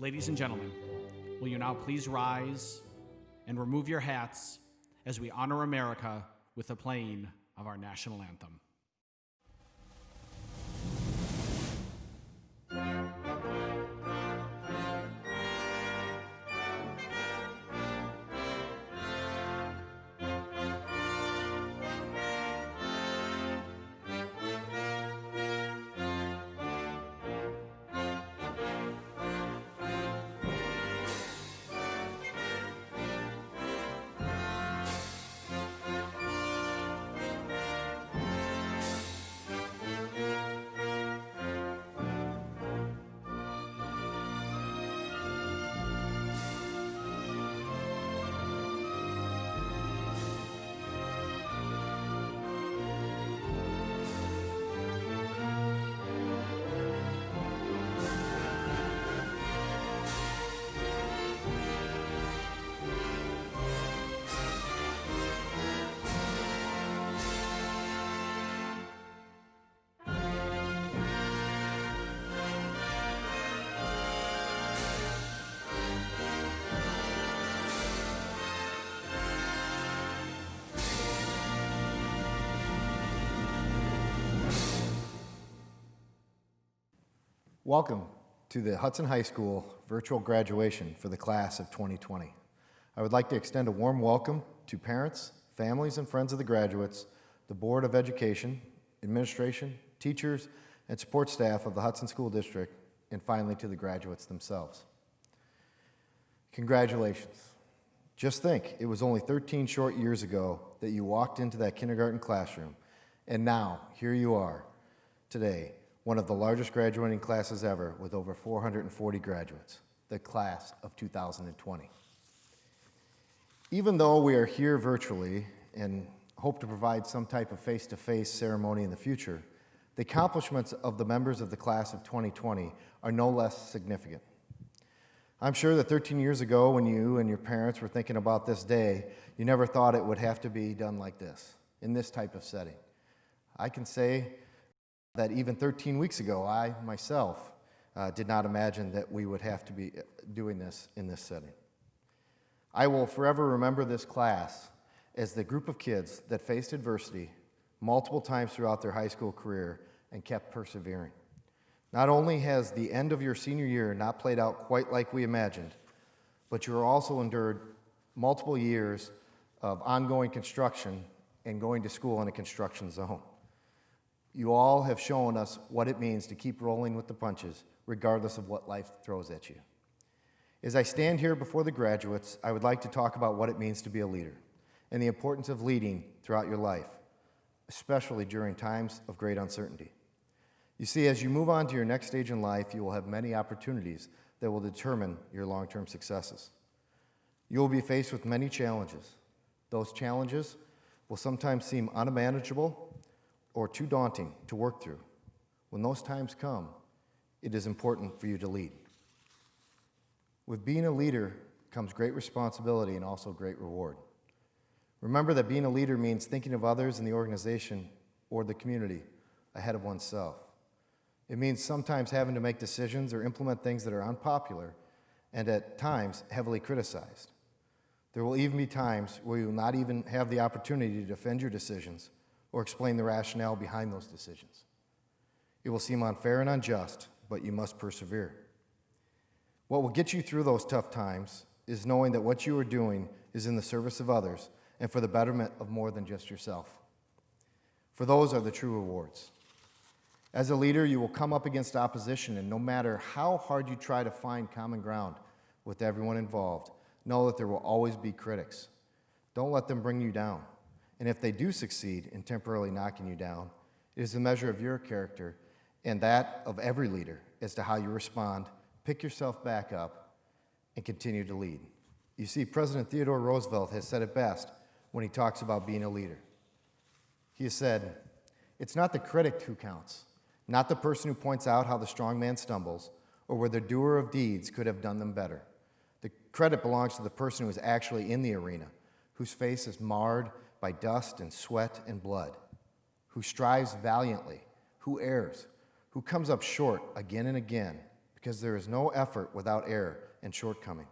Ladies and gentlemen, will you now please rise and remove your hats as we honor America with the playing of our national anthem. Welcome to the Hudson High School virtual graduation for the class of 2020. I would like to extend a warm welcome to parents, families, and friends of the graduates, the Board of Education, administration, teachers, and support staff of the Hudson School District, and finally to the graduates themselves. Congratulations. Just think, it was only 13 short years ago that you walked into that kindergarten classroom, and now here you are today, one of the largest graduating classes ever with over 440 graduates, the class of 2020. Even though we are here virtually and hope to provide some type of face-to-face ceremony in the future, the accomplishments of the members of the class of 2020 are no less significant. I'm sure that 13 years ago when you and your parents were thinking about this day, you never thought it would have to be done like this, in this type of setting. I can say that even 13 weeks ago, I myself did not imagine that we would have to be doing this in this setting. I will forever remember this class as the group of kids that faced adversity multiple times throughout their high school career and kept persevering. Not only has the end of your senior year not played out quite like we imagined, but you also endured multiple years of ongoing construction and going to school in a construction zone. You all have shown us what it means to keep rolling with the punches, regardless of what life throws at you. As I stand here before the graduates, I would like to talk about what it means to be a leader and the importance of leading throughout your life, especially during times of great uncertainty. You see, as you move on to your next stage in life, you will have many opportunities that will determine your long-term successes. You will be faced with many challenges. Those challenges will sometimes seem unmanageable or too daunting to work through. When those times come, it is important for you to lead. With being a leader comes great responsibility and also great reward. Remember that being a leader means thinking of others in the organization or the community ahead of oneself. It means sometimes having to make decisions or implement things that are unpopular and at times heavily criticized. There will even be times where you will not even have the opportunity to defend your decisions or explain the rationale behind those decisions. It will seem unfair and unjust, but you must persevere. What will get you through those tough times is knowing that what you are doing is in the service of others and for the betterment of more than just yourself. For those are the true rewards. As a leader, you will come up against opposition, and no matter how hard you try to find common ground with everyone involved, know that there will always be critics. Don't let them bring you down. And if they do succeed in temporarily knocking you down, it is a measure of your character and that of every leader as to how you respond, pick yourself back up, and continue to lead. You see, President Theodore Roosevelt has said it best when he talks about being a leader. He has said, "It's not the critic who counts, not the person who points out how the strong man stumbles or where the doer of deeds could have done them better. The credit belongs to the person who is actually in the arena, whose face is marred by dust and sweat and blood, who strives valiantly, who errs, who comes up short again and again because there is no effort without error and shortcoming,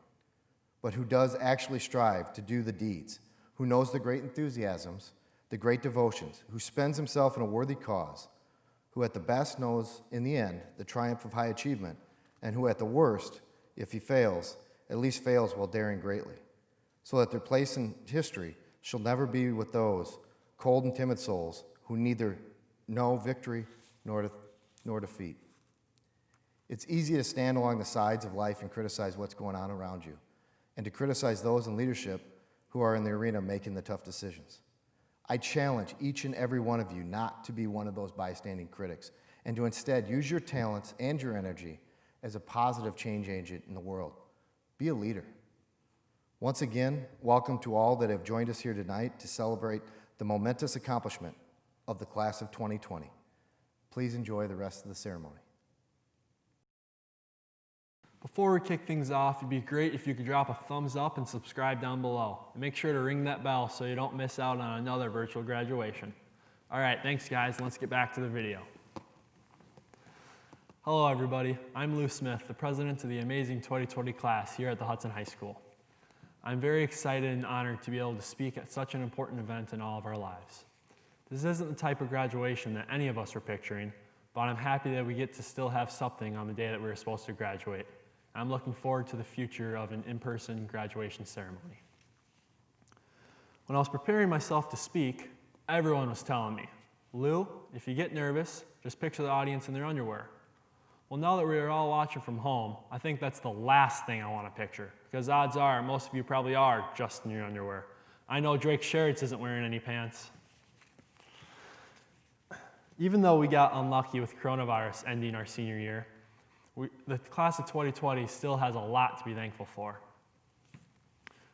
but who does actually strive to do the deeds, who knows the great enthusiasms, the great devotions, who spends himself in a worthy cause, who at the best knows in the end the triumph of high achievement, and who at the worst, if he fails, at least fails while daring greatly, so that their place in history shall never be with those cold and timid souls who neither know victory nor defeat. It's easy to stand along the sides of life and criticize what's going on around you, and to criticize those in leadership who are in the arena making the tough decisions. I challenge each and every one of you not to be one of those bystanding critics, and to instead use your talents and your energy as a positive change agent in the world. Be a leader. Once again, welcome to all that have joined us here tonight to celebrate the momentous accomplishment of the class of 2020. Please enjoy the rest of the ceremony. Before we kick things off, it'd be great if you could drop a thumbs up and subscribe down below. And make sure to ring that bell so you don't miss out on another virtual graduation. All right, thanks guys, let's get back to the video. Hello everybody, I'm Lou Smith, the president of the amazing 2020 class here at the Hudson High School. I'm very excited and honored to be able to speak at such an important event in all of our lives. This isn't the type of graduation that any of us are picturing, but I'm happy that we get to still have something on the day that we were supposed to graduate. I'm looking forward to the future of an in-person graduation ceremony. When I was preparing myself to speak, everyone was telling me, Lou, if you get nervous, just picture the audience in their underwear. Well, now that we're all watching from home, I think that's the last thing I want to picture, because odds are most of you probably are just in your underwear. I know Drake Sherritts isn't wearing any pants. Even though we got unlucky with coronavirus ending our senior year, the class of 2020 still has a lot to be thankful for.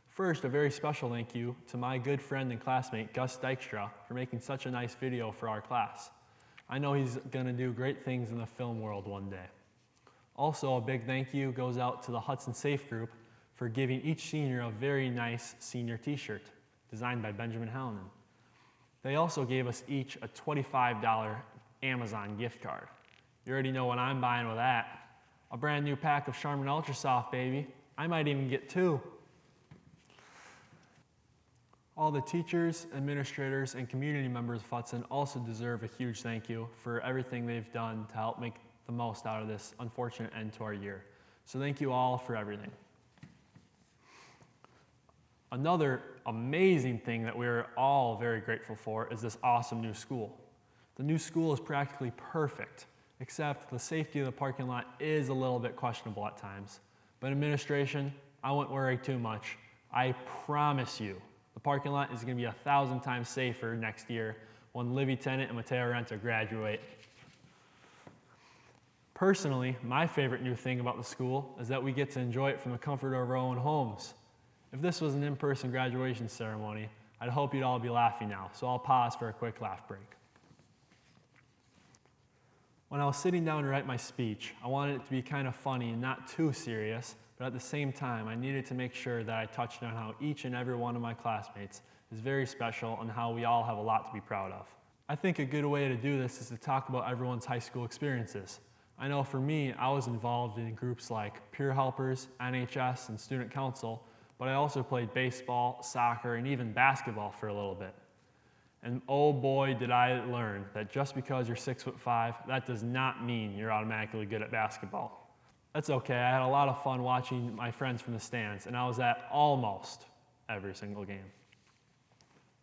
First, a very special thank you to my good friend and classmate, Gus Dykstra, for making such a nice video for our class. I know he's gonna do great things in the film world one day. Also, a big thank you goes out to the Hudson Safe Group for giving each senior a very nice senior t-shirt designed by Benjamin Hallinan. They also gave us each a $25 Amazon gift card. You already know what I'm buying with that. A brand new pack of Charmin Ultra Soft, baby. I might even get 2. All the teachers, administrators, and community members of Hudson also deserve a huge thank you for everything they've done to help make the most out of this unfortunate end to our year. So thank you all for everything. Another amazing thing that we're all very grateful for is this awesome new school. The new school is practically perfect, except the safety of the parking lot is a little bit questionable at times. But administration, I wouldn't worry too much. I promise you, the parking lot is gonna be 1,000 times safer next year when Livy Tennant and Mateo Renta graduate. Personally, my favorite new thing about the school is that we get to enjoy it from the comfort of our own homes. If this was an in-person graduation ceremony, I'd hope you'd all be laughing now, so I'll pause for a quick laugh break. When I was sitting down to write my speech, I wanted it to be kind of funny and not too serious, but at the same time, I needed to make sure that I touched on how each and every one of my classmates is very special and how we all have a lot to be proud of. I think a good way to do this is to talk about everyone's high school experiences. I know for me, I was involved in groups like Peer Helpers, NHS, and Student Council, but I also played baseball, soccer, and even basketball for a little bit. And oh boy, did I learn that just because you're 6'5", that does not mean you're automatically good at basketball. That's okay, I had a lot of fun watching my friends from the stands, and I was at almost every single game.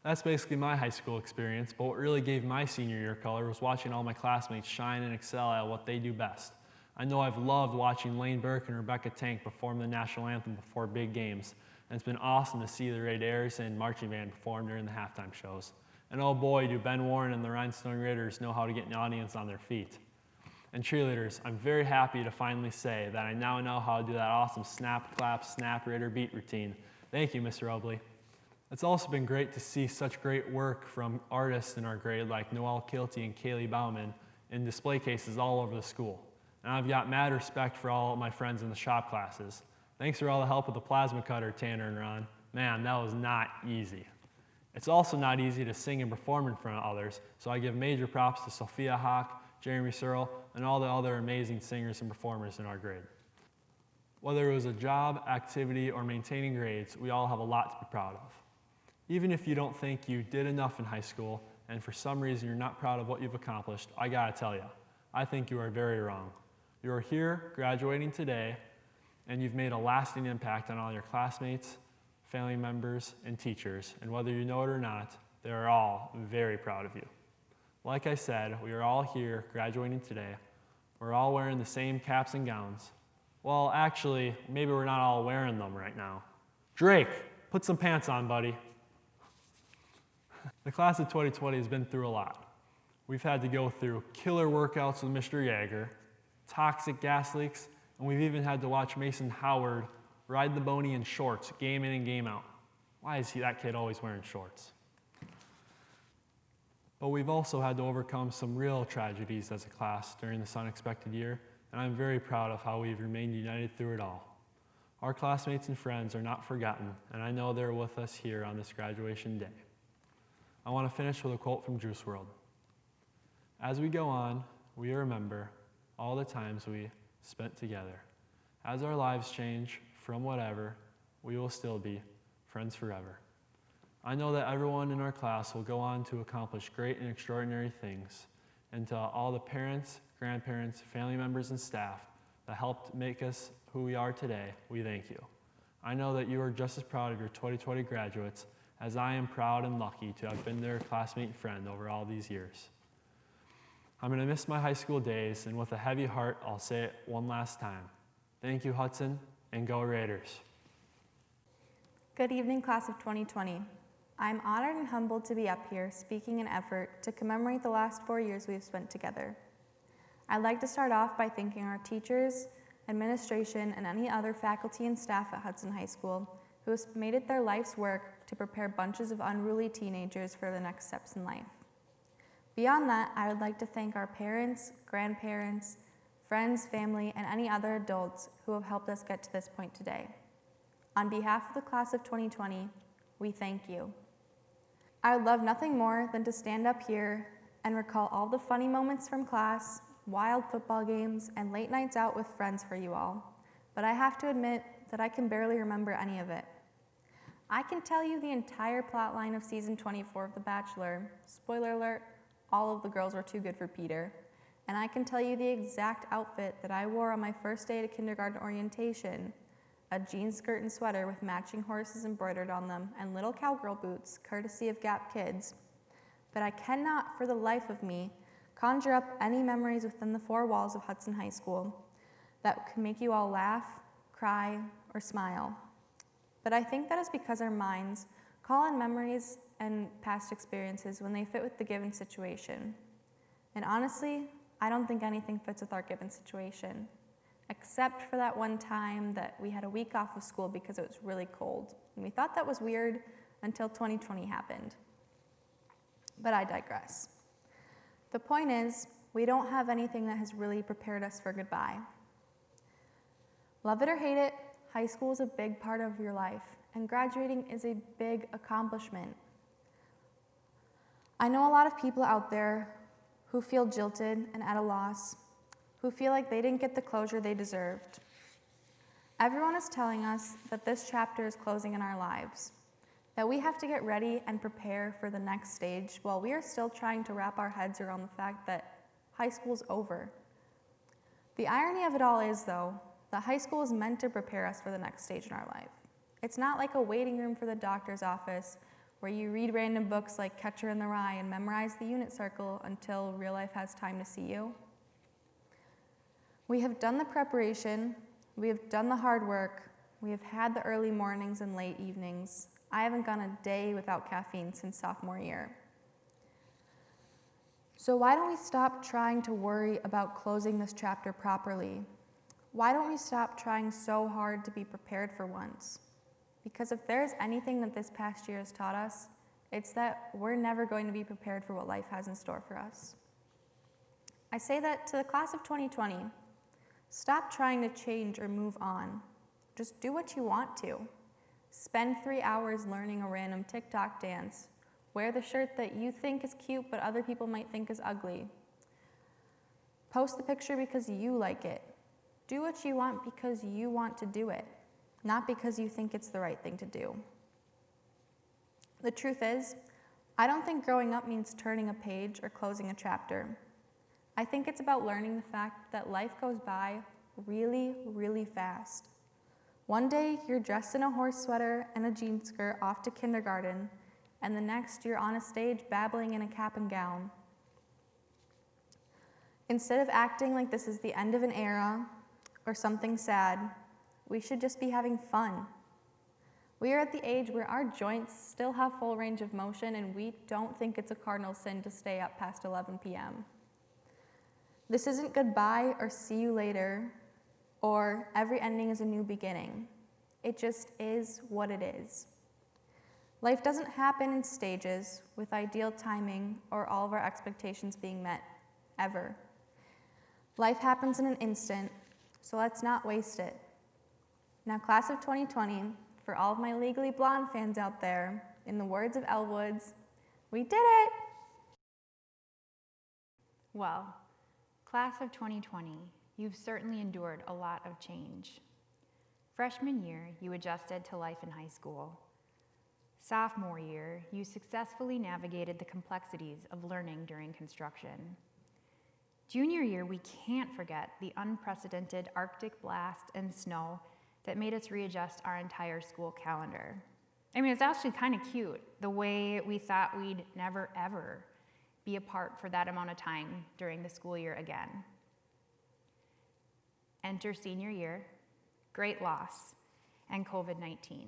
That's basically my high school experience, but what really gave my senior year color was watching all my classmates shine and excel at what they do best. I know I've loved watching Lane Burke and Rebecca Tank perform the national anthem before big games, and it's been awesome to see the Ray Darrison marching band perform during the halftime shows. And oh boy, do Ben Warren and the Rhinestone Raiders know how to get an audience on their feet. And cheerleaders, I'm very happy to finally say that I now know how to do that awesome snap, clap, snap, Raider beat routine. Thank you, Mr. Obley. It's also been great to see such great work from artists in our grade like Noelle Kilty and Kaylee Bauman in display cases all over the school. And I've got mad respect for all of my friends in the shop classes. Thanks for all the help with the plasma cutter, Tanner and Ron. Man, that was not easy. It's also not easy to sing and perform in front of others, so I give major props to Sophia Hawk, Jeremy Searle, and all the other amazing singers and performers in our grade. Whether it was a job, activity, or maintaining grades, we all have a lot to be proud of. Even if you don't think you did enough in high school, and for some reason you're not proud of what you've accomplished, I gotta tell you, I think you are very wrong. You are here graduating today, and you've made a lasting impact on all your classmates, family members, and teachers, and whether you know it or not, they are all very proud of you. Like I said, we are all here graduating today. We're all wearing the same caps and gowns. Well, actually, maybe we're not all wearing them right now. Drake, put some pants on, buddy. The class of 2020 has been through a lot. We've had to go through killer workouts with Mr. Yeager, toxic gas leaks, and we've even had to watch Mason Howard ride the Boney in shorts, game in and game out. Why is that kid always wearing shorts? But we've also had to overcome some real tragedies as a class during this unexpected year, and I'm very proud of how we've remained united through it all. Our classmates and friends are not forgotten, and I know they're with us here on this graduation day. I want to finish with a quote from Juice WRLD. As we go on, we remember all the times we spent together. As our lives change from whatever, we will still be friends forever. I know that everyone in our class will go on to accomplish great and extraordinary things. And to all the parents, grandparents, family members, and staff that helped make us who we are today, we thank you. I know that you are just as proud of your 2020 graduates as I am proud and lucky to have been their classmate and friend over all these years. I'm going to miss my high school days, and with a heavy heart, I'll say it one last time. Thank you, Hudson, and go Raiders. Good evening, class of 2020. I'm honored and humbled to be up here speaking in effort to commemorate the last 4 years we've spent together. I'd like to start off by thanking our teachers, administration, and any other faculty and staff at Hudson High School who has made it their life's work to prepare bunches of unruly teenagers for the next steps in life. Beyond that, I would like to thank our parents, grandparents, friends, family, and any other adults who have helped us get to this point today. On behalf of the class of 2020, we thank you. I would love nothing more than to stand up here and recall all the funny moments from class, wild football games, and late nights out with friends for you all, but I have to admit that I can barely remember any of it. I can tell you the entire plotline of season 24 of The Bachelor. Spoiler alert, all of the girls were too good for Peter. And I can tell you the exact outfit that I wore on my first day to kindergarten orientation. A jean skirt and sweater with matching horses embroidered on them and little cowgirl boots, courtesy of Gap Kids. But I cannot, for the life of me, conjure up any memories within the four walls of Hudson High School that can make you all laugh, cry, or smile. But I think that is because our minds call in memories and past experiences when they fit with the given situation. And honestly, I don't think anything fits with our given situation, except for that one time that we had a week off of school because it was really cold. And we thought that was weird until 2020 happened. But I digress. The point is, we don't have anything that has really prepared us for goodbye. Love it or hate it, high school is a big part of your life, and graduating is a big accomplishment. I know a lot of people out there who feel jilted and at a loss, who feel like they didn't get the closure they deserved. Everyone is telling us that this chapter is closing in our lives, that we have to get ready and prepare for the next stage while we are still trying to wrap our heads around the fact that high school's over. The irony of it all is, though, that high school is meant to prepare us for the next stage in our life. It's not like a waiting room for the doctor's office where you read random books like Catcher in the Rye and memorize the unit circle until real life has time to see you. We have done the preparation, we have done the hard work, we have had the early mornings and late evenings. I haven't gone a day without caffeine since sophomore year. So why don't we stop trying to worry about closing this chapter properly? Why don't we stop trying so hard to be prepared for once? Because if there's anything that this past year has taught us, it's that we're never going to be prepared for what life has in store for us. I say that to the class of 2020. Stop trying to change or move on. Just do what you want to. Spend 3 hours learning a random TikTok dance. Wear the shirt that you think is cute but other people might think is ugly. Post the picture because you like it. Do what you want because you want to do it, not because you think it's the right thing to do. The truth is, I don't think growing up means turning a page or closing a chapter. I think it's about learning the fact that life goes by really, really fast. One day, you're dressed in a horse sweater and a jean skirt off to kindergarten, and the next, you're on a stage babbling in a cap and gown. Instead of acting like this is the end of an era or something sad, we should just be having fun. We are at the age where our joints still have full range of motion, and we don't think it's a cardinal sin to stay up past 11 p.m. This isn't goodbye or see you later, or every ending is a new beginning. It just is what it is. Life doesn't happen in stages with ideal timing or all of our expectations being met, ever. Life happens in an instant, so let's not waste it. Now, class of 2020, for all of my Legally Blonde fans out there, in the words of Elle Woods, we did it! Well, class of 2020, you've certainly endured a lot of change. Freshman year, you adjusted to life in high school. Sophomore year, you successfully navigated the complexities of learning during construction. Junior year, we can't forget the unprecedented Arctic blast and snow that made us readjust our entire school calendar. I mean, it's actually kind of cute, the way we thought we'd never, ever be apart for that amount of time during the school year again. Enter senior year, great loss, and COVID-19.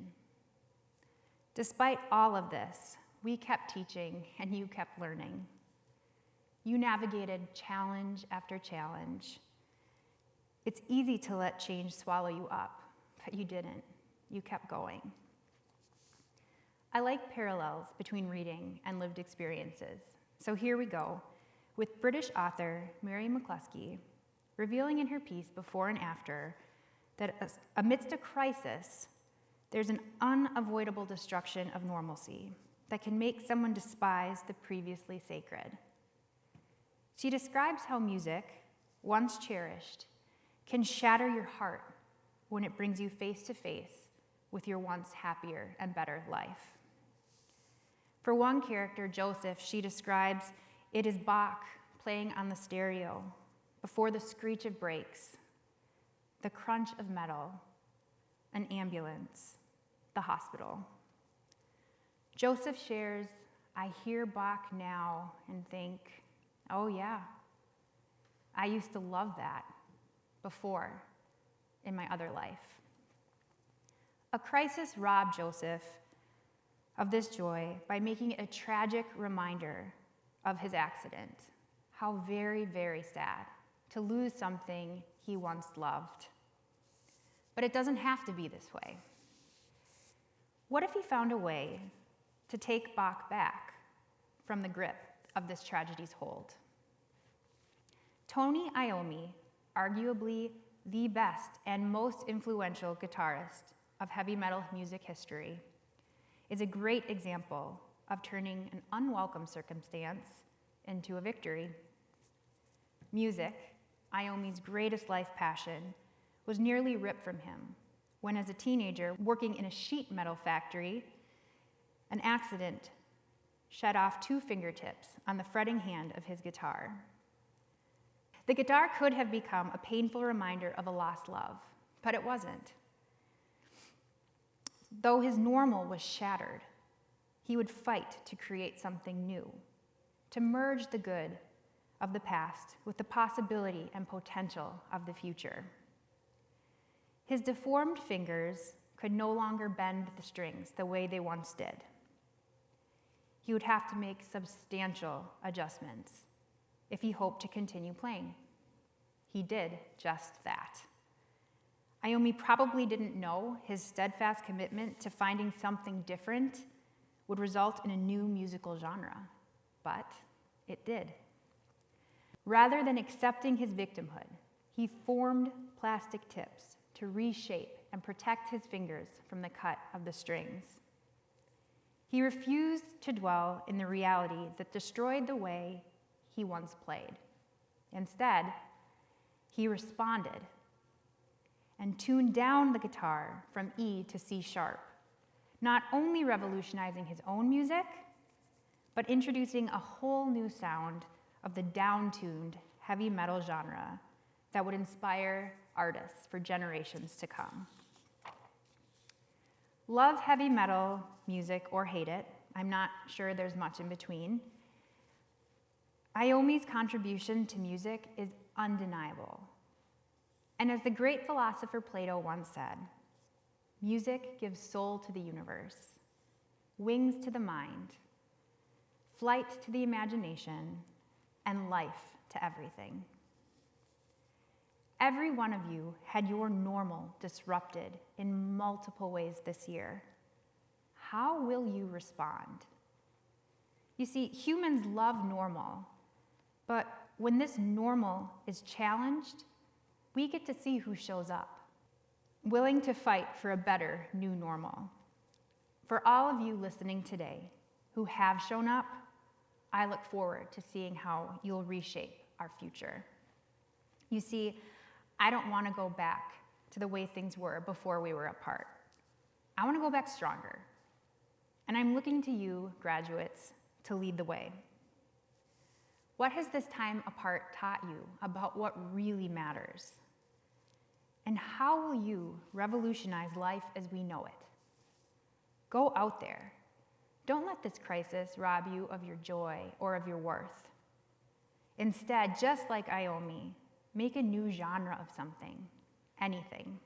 Despite all of this, we kept teaching and you kept learning. You navigated challenge after challenge. It's easy to let change swallow you up, but you didn't. You kept going. I like parallels between reading and lived experiences. So here we go, with British author Mary McCluskey revealing in her piece Before and After that amidst a crisis, there's an unavoidable destruction of normalcy that can make someone despise the previously sacred. She describes how music, once cherished, can shatter your heart when it brings you face to face with your once happier and better life. For one character, Joseph, she describes it is Bach playing on the stereo before the screech of brakes, the crunch of metal, an ambulance, the hospital. Joseph shares, I hear Bach now and think, oh yeah, I used to love that before in my other life. A crisis robbed Joseph of this joy by making it a tragic reminder of his accident. How very, very sad to lose something he once loved. But it doesn't have to be this way. What if he found a way to take Bach back from the grip of this tragedy's hold? Tony Iommi, arguably the best and most influential guitarist of heavy metal music history, is a great example of turning an unwelcome circumstance into a victory. Music, Iommi's greatest life passion, was nearly ripped from him when, as a teenager working in a sheet metal factory, an accident shed off 2 fingertips on the fretting hand of his guitar. The guitar could have become a painful reminder of a lost love, but it wasn't. Though his normal was shattered, he would fight to create something new, to merge the good of the past with the possibility and potential of the future. His deformed fingers could no longer bend the strings the way they once did. He would have to make substantial adjustments if he hoped to continue playing. He did just that. Iommi probably didn't know his steadfast commitment to finding something different would result in a new musical genre, but it did. Rather than accepting his victimhood, he formed plastic tips to reshape and protect his fingers from the cut of the strings. He refused to dwell in the reality that destroyed the way he once played. Instead, he responded and tuned down the guitar from E to C sharp, not only revolutionizing his own music, but introducing a whole new sound of the down-tuned heavy metal genre that would inspire artists for generations to come. Love heavy metal music or hate it, I'm not sure there's much in between. Iommi's contribution to music is undeniable. And as the great philosopher Plato once said, music gives soul to the universe, wings to the mind, flight to the imagination, and life to everything. Every one of you had your normal disrupted in multiple ways this year. How will you respond? You see, humans love normal, but when this normal is challenged, we get to see who shows up, willing to fight for a better new normal. For all of you listening today who have shown up, I look forward to seeing how you'll reshape our future. You see, I don't want to go back to the way things were before we were apart. I want to go back stronger. And I'm looking to you, graduates, to lead the way. What has this time apart taught you about what really matters? And how will you revolutionize life as we know it? Go out there. Don't let this crisis rob you of your joy or of your worth. Instead, just like Iommi, make a new genre of something, anything.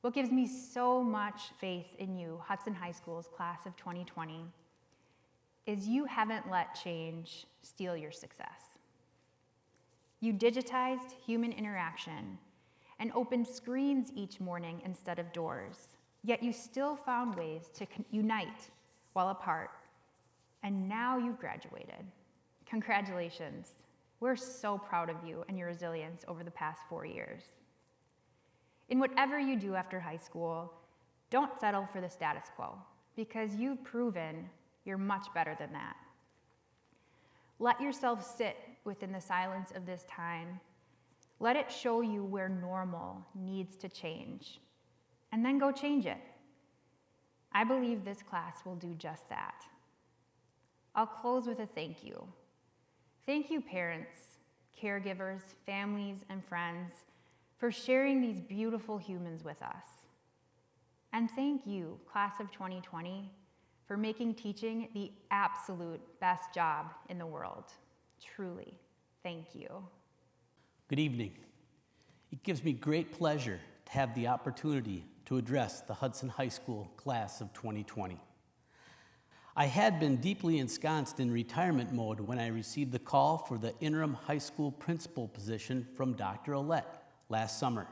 What gives me so much faith in you, Hudson High School's class of 2020, is you haven't let change steal your success. You digitized human interaction and opened screens each morning instead of doors, yet you still found ways to unite while apart, and now you've graduated. Congratulations. We're so proud of you and your resilience over the past 4 years. In whatever you do after high school, don't settle for the status quo, because you've proven you're much better than that. Let yourself sit within the silence of this time. Let it show you where normal needs to change, and then go change it. I believe this class will do just that. I'll close with a thank you. Thank you, parents, caregivers, families, and friends, for sharing these beautiful humans with us. And thank you, class of 2020, for making teaching the absolute best job in the world. Truly, thank you. Good evening. It gives me great pleasure to have the opportunity to address the Hudson High School class of 2020. I had been deeply ensconced in retirement mode when I received the call for the interim high school principal position from Dr. Ouellette last summer.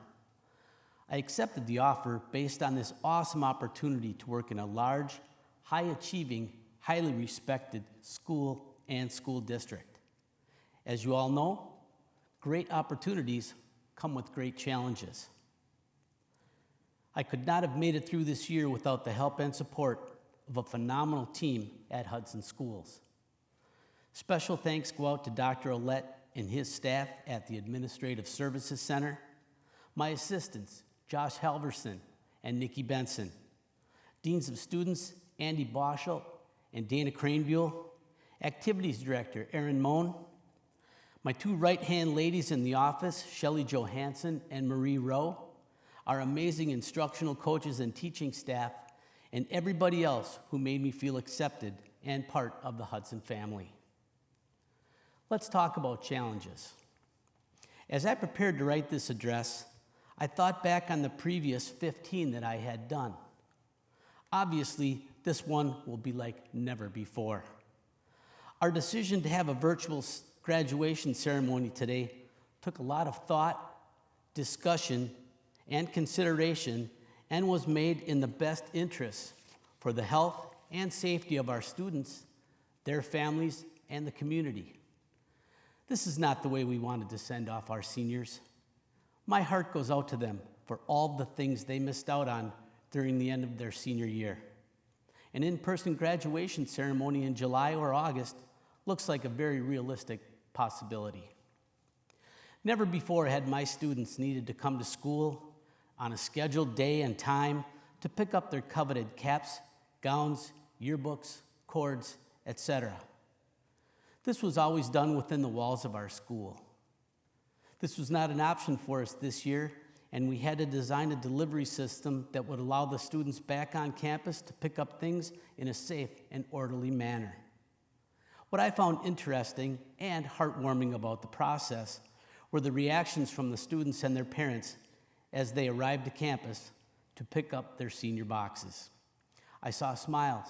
I accepted the offer based on this awesome opportunity to work in a large, high-achieving, highly respected school and school district. As you all know, great opportunities come with great challenges. I could not have made it through this year without the help and support of a phenomenal team at Hudson Schools. Special thanks go out to Dr. Ouellette and his staff at the Administrative Services Center, my assistants, Josh Halverson and Nikki Benson, Deans of Students, Andy Boschel and Dana Cranebuell, Activities Director, Erin Moan, my two right-hand ladies in the office, Shelley Johansson and Marie Rowe, our amazing instructional coaches and teaching staff, and everybody else who made me feel accepted and part of the Hudson family. Let's talk about challenges. As I prepared to write this address, I thought back on the previous 15 that I had done. Obviously, this one will be like never before. Our decision to have a virtual graduation ceremony today took a lot of thought, discussion, and consideration, and was made in the best interest for the health and safety of our students, their families, and the community. This is not the way we wanted to send off our seniors. My heart goes out to them for all the things they missed out on during the end of their senior year. An in-person graduation ceremony in July or August looks like a very realistic possibility. Never before had my students needed to come to school on a scheduled day and time to pick up their coveted caps, gowns, yearbooks, cords, etc. This was always done within the walls of our school. This was not an option for us this year, and we had to design a delivery system that would allow the students back on campus to pick up things in a safe and orderly manner. What I found interesting and heartwarming about the process were the reactions from the students and their parents as they arrived to campus to pick up their senior boxes. I saw smiles.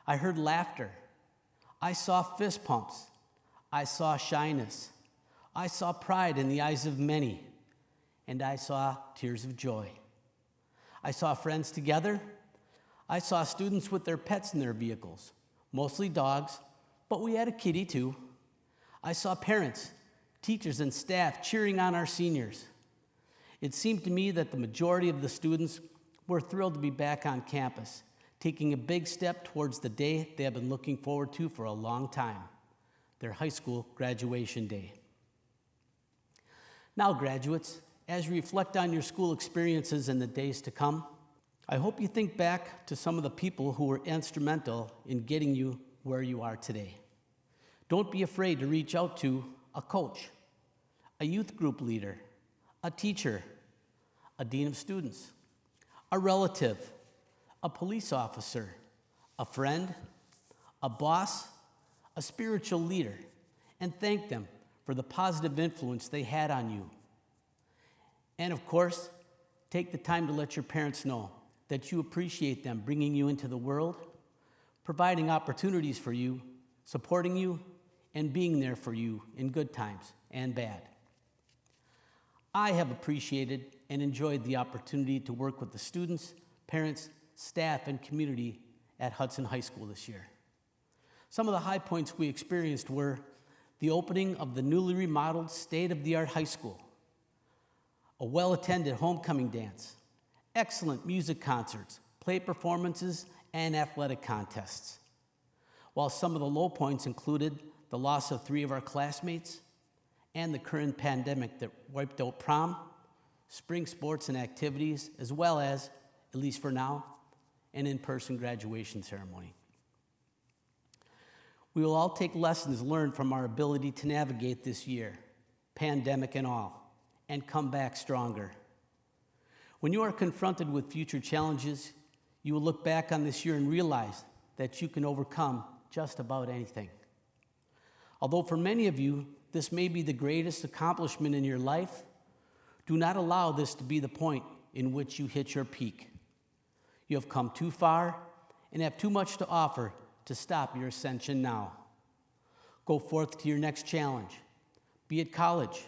I heard laughter. I saw fist pumps. I saw shyness. I saw pride in the eyes of many, and I saw tears of joy. I saw friends together. I saw students with their pets in their vehicles, mostly dogs, but we had a kitty too. I saw parents, teachers, and staff cheering on our seniors. It seemed to me that the majority of the students were thrilled to be back on campus, taking a big step towards the day they have been looking forward to for a long time, their high school graduation day. Now, graduates, as you reflect on your school experiences in the days to come, I hope you think back to some of the people who were instrumental in getting you where you are today. Don't be afraid to reach out to a coach, a youth group leader, a teacher, a dean of students, a relative, a police officer, a friend, a boss, a spiritual leader, and thank them for the positive influence they had on you. And of course, take the time to let your parents know that you appreciate them bringing you into the world, providing opportunities for you, supporting you, and being there for you in good times and bad. I have appreciated and enjoyed the opportunity to work with the students, parents, staff, and community at Hudson High School this year. Some of the high points we experienced were the opening of the newly remodeled state-of-the-art high school, a well-attended homecoming dance, excellent music concerts, play performances, and athletic contests. While some of the low points included the loss of 3 of our classmates and the current pandemic that wiped out prom, spring sports and activities, as well as, at least for now, an in-person graduation ceremony. We will all take lessons learned from our ability to navigate this year, pandemic and all, and come back stronger. When you are confronted with future challenges, you will look back on this year and realize that you can overcome just about anything. Although for many of you, this may be the greatest accomplishment in your life, do not allow this to be the point in which you hit your peak. You have come too far and have too much to offer to stop your ascension now. Go forth to your next challenge, be it college,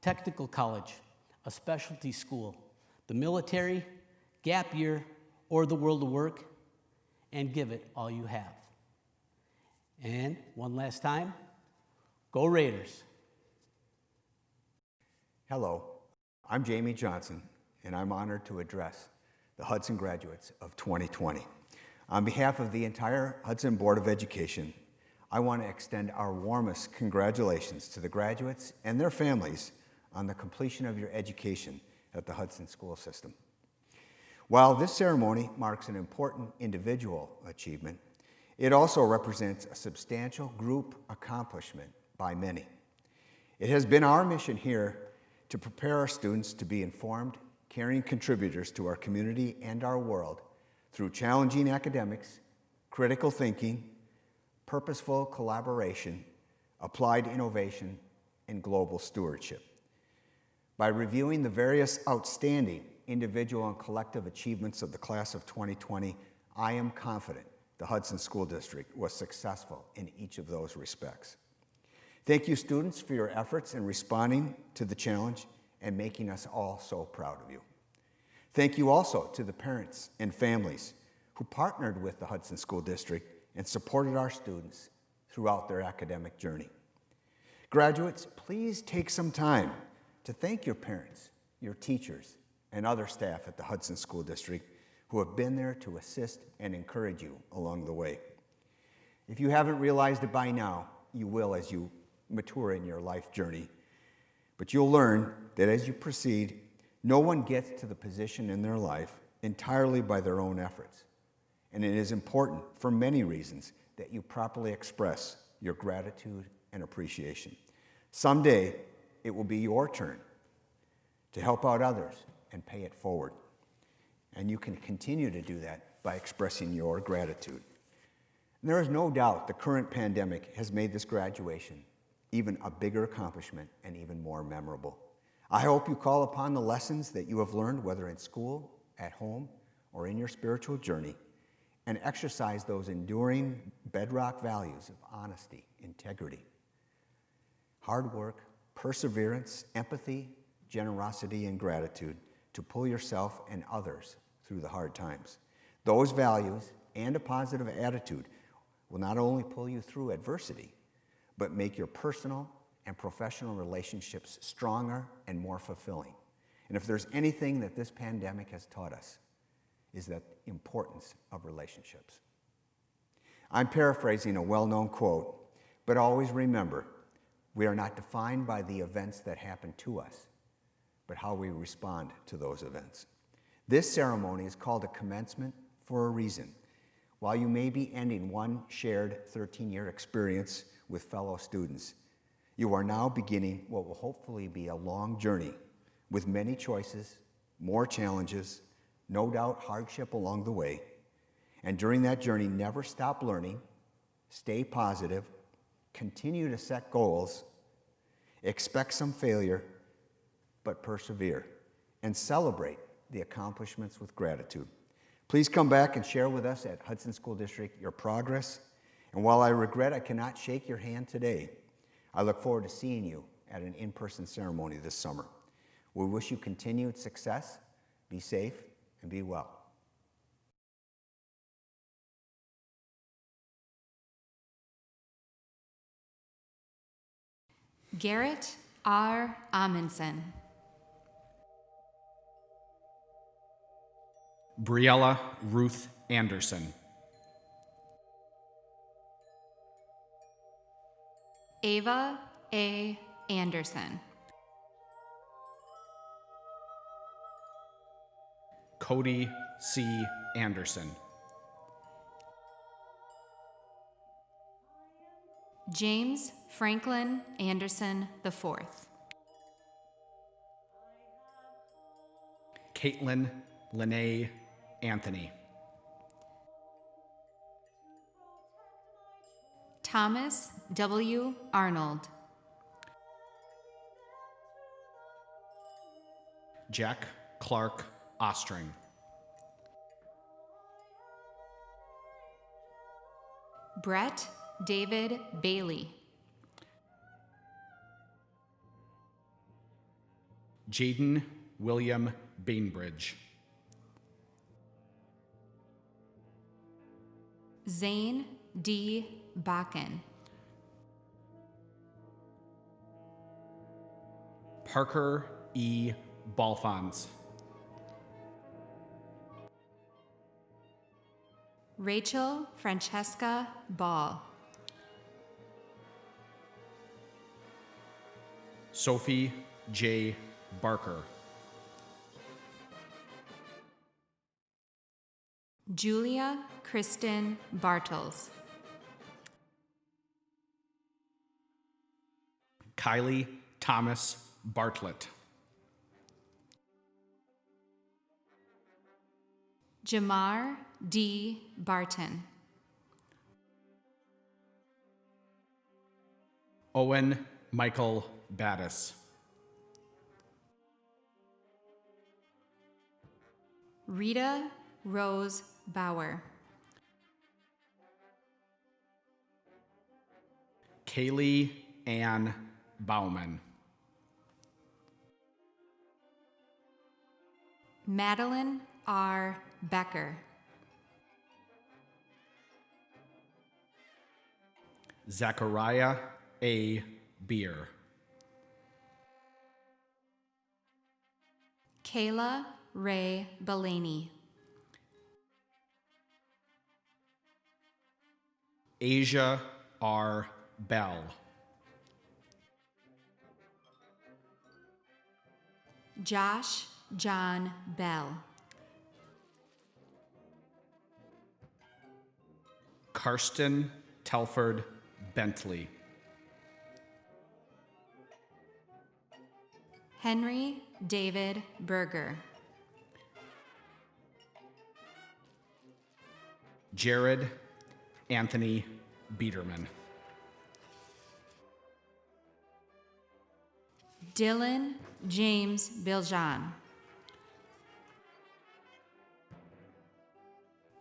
technical college, a specialty school, the military, gap year, or the world of work, and give it all you have. And one last time, go Raiders. Hello, I'm Jamie Johnson, and I'm honored to address the Hudson graduates of 2020. On behalf of the entire Hudson Board of Education, I want to extend our warmest congratulations to the graduates and their families on the completion of your education at the Hudson school system. While this ceremony marks an important individual achievement, it also represents a substantial group accomplishment by many. It has been our mission here to prepare our students to be informed, caring contributors to our community and our world through challenging academics, critical thinking, purposeful collaboration, applied innovation, and global stewardship. By reviewing the various outstanding individual and collective achievements of the class of 2020, I am confident the Hudson School District was successful in each of those respects. Thank you, students, for your efforts in responding to the challenge and making us all so proud of you. Thank you also to the parents and families who partnered with the Hudson School District and supported our students throughout their academic journey. Graduates, please take some time to thank your parents, your teachers, and other staff at the Hudson School District who have been there to assist and encourage you along the way. If you haven't realized it by now, you will as you mature in your life journey. But you'll learn that as you proceed, no one gets to the position in their life entirely by their own efforts. And it is important, for many reasons, that you properly express your gratitude and appreciation. Someday, it will be your turn to help out others and pay it forward. And you can continue to do that by expressing your gratitude. And there is no doubt the current pandemic has made this graduation even a bigger accomplishment and even more memorable. I hope you call upon the lessons that you have learned, whether in school, at home, or in your spiritual journey, and exercise those enduring bedrock values of honesty, integrity, hard work, perseverance, empathy, generosity, and gratitude to pull yourself and others through the hard times. Those values and a positive attitude will not only pull you through adversity, but make your personal and professional relationships stronger and more fulfilling. And if there's anything that this pandemic has taught us, is the importance of relationships. I'm paraphrasing a well-known quote, but always remember, we are not defined by the events that happen to us, but how we respond to those events. This ceremony is called a commencement for a reason. While you may be ending one shared 13-year experience with fellow students, you are now beginning what will hopefully be a long journey with many choices, more challenges, no doubt hardship along the way. And during that journey, never stop learning, stay positive, continue to set goals, expect some failure, but persevere, and celebrate the accomplishments with gratitude. Please come back and share with us at Hudson School District your progress. And while I regret I cannot shake your hand today, I look forward to seeing you at an in-person ceremony this summer. We wish you continued success, be safe, and be well. Garrett R. Amundsen. Briella Ruth Anderson. Ava A. Anderson. Cody C. Anderson. James Franklin Anderson IV. Caitlin Lene Anthony. Thomas W. Arnold. Jack Clark Ostring. Brett David Bailey. Jaden William Bainbridge. Zane D. Bakken. Parker E. Balfons. Rachel Francesca Ball. Sophie J. Barker. Julia Kristen Bartels. Kylie Thomas Bartlett. Jamar D. Barton. Owen Michael Battis. Rita Rose Bauer. Kaylee Ann Bauman. Madeline R. Becker. Zachariah A. Beer. Kayla Ray Belaney. Asia R. Bell. Josh John Bell. Karsten Telford Bentley. Henry David Berger. Jared Anthony Biederman. Dylan James Biljan.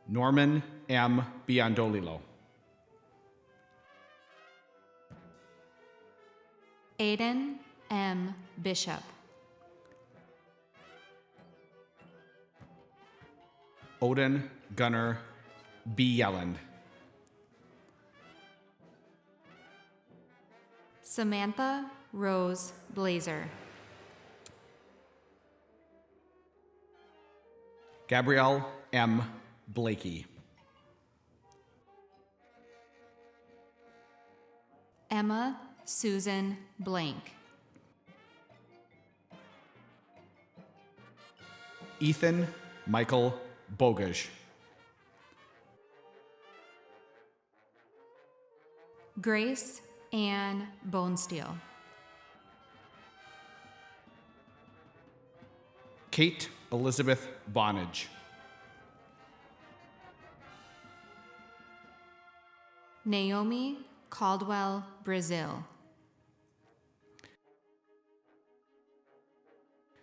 Norman M. Biondolilo. Aiden M. Bishop. Odin Gunnar B. Yelland. Samantha Rose Blazer. Gabrielle M. Blakey. Emma Susan Blank. Ethan Michael Bogish. Grace Ann Bonesteel. Kate Elizabeth Bonnage. Naomi Caldwell Brazil.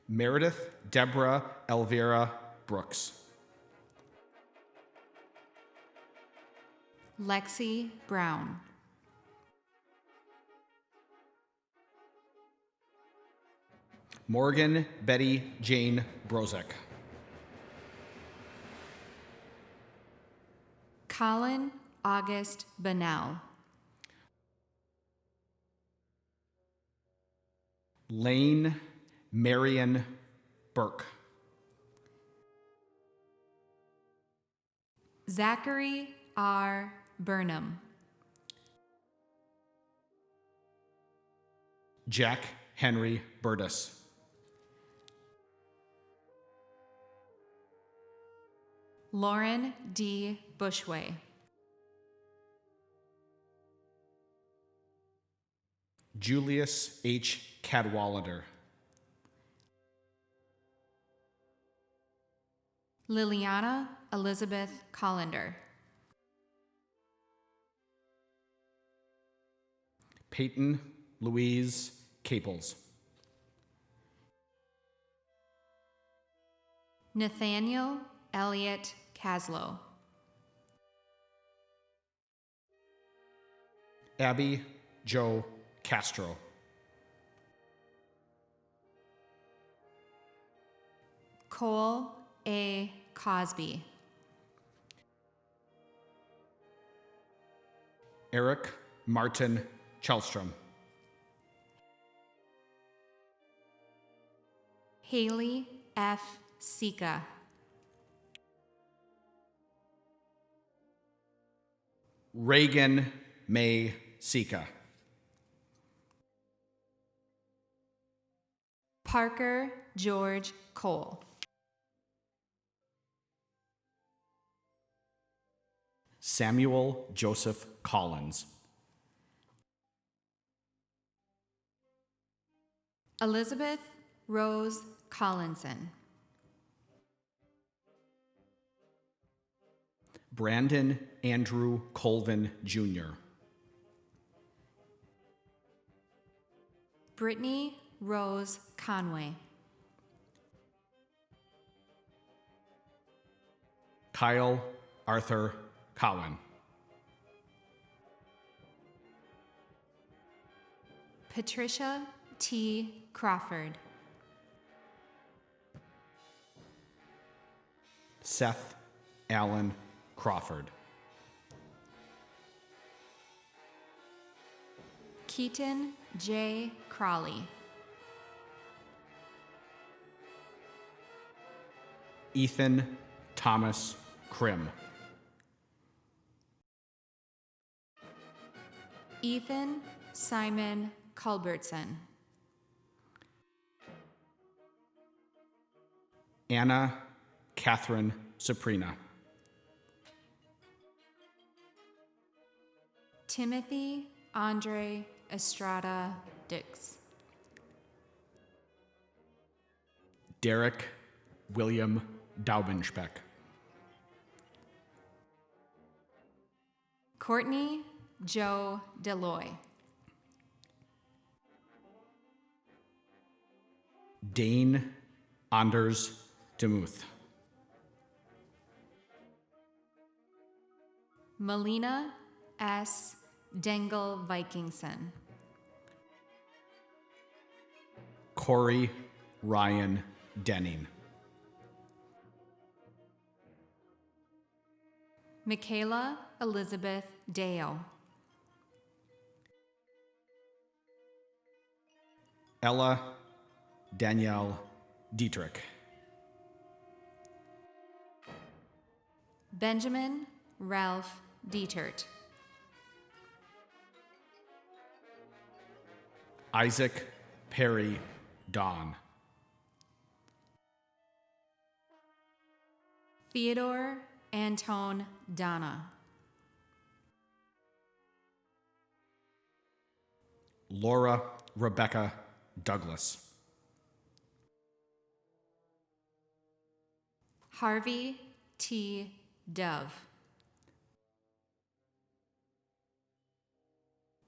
Meredith Deborah Elvira Brooks. Lexi Brown. Morgan Betty Jane Brozek. Colin August Bennell. Lane Marion Burke. Zachary R. Burnham. Jack Henry Burtis. Lauren D. Bushway. Julius H. Cadwallader. Liliana Elizabeth Collender. Peyton Louise Caples. Nathaniel Elliott Caslow. Abby Joe Castro. Cole A. Cosby. Eric Martin Chelstrom. Haley F. Sika. Reagan May Sika. Parker George Cole. Samuel Joseph Collins. Elizabeth Rose Collinson. Brandon Andrew Colvin Jr. Brittany Rose Conway. Kyle Arthur Cowan. Patricia T. Crawford. Seth Allen Crawford. Keaton J. Crawley. Ethan Thomas Krim. Ethan Simon Culbertson. Anna Catherine Saprina. Timothy Andre Estrada Dix. Derek William Daubenspeck. Courtney Joe Deloy. Dane Anders Demuth. Melina S. Dengel Vikingson. Corey Ryan Denning. Michaela Elizabeth Dale. Ella Danielle Dietrich. Benjamin Ralph Dietert. Isaac Perry Don. Theodore Antone Donna. Laura Rebecca Douglas. Harvey T. Dove.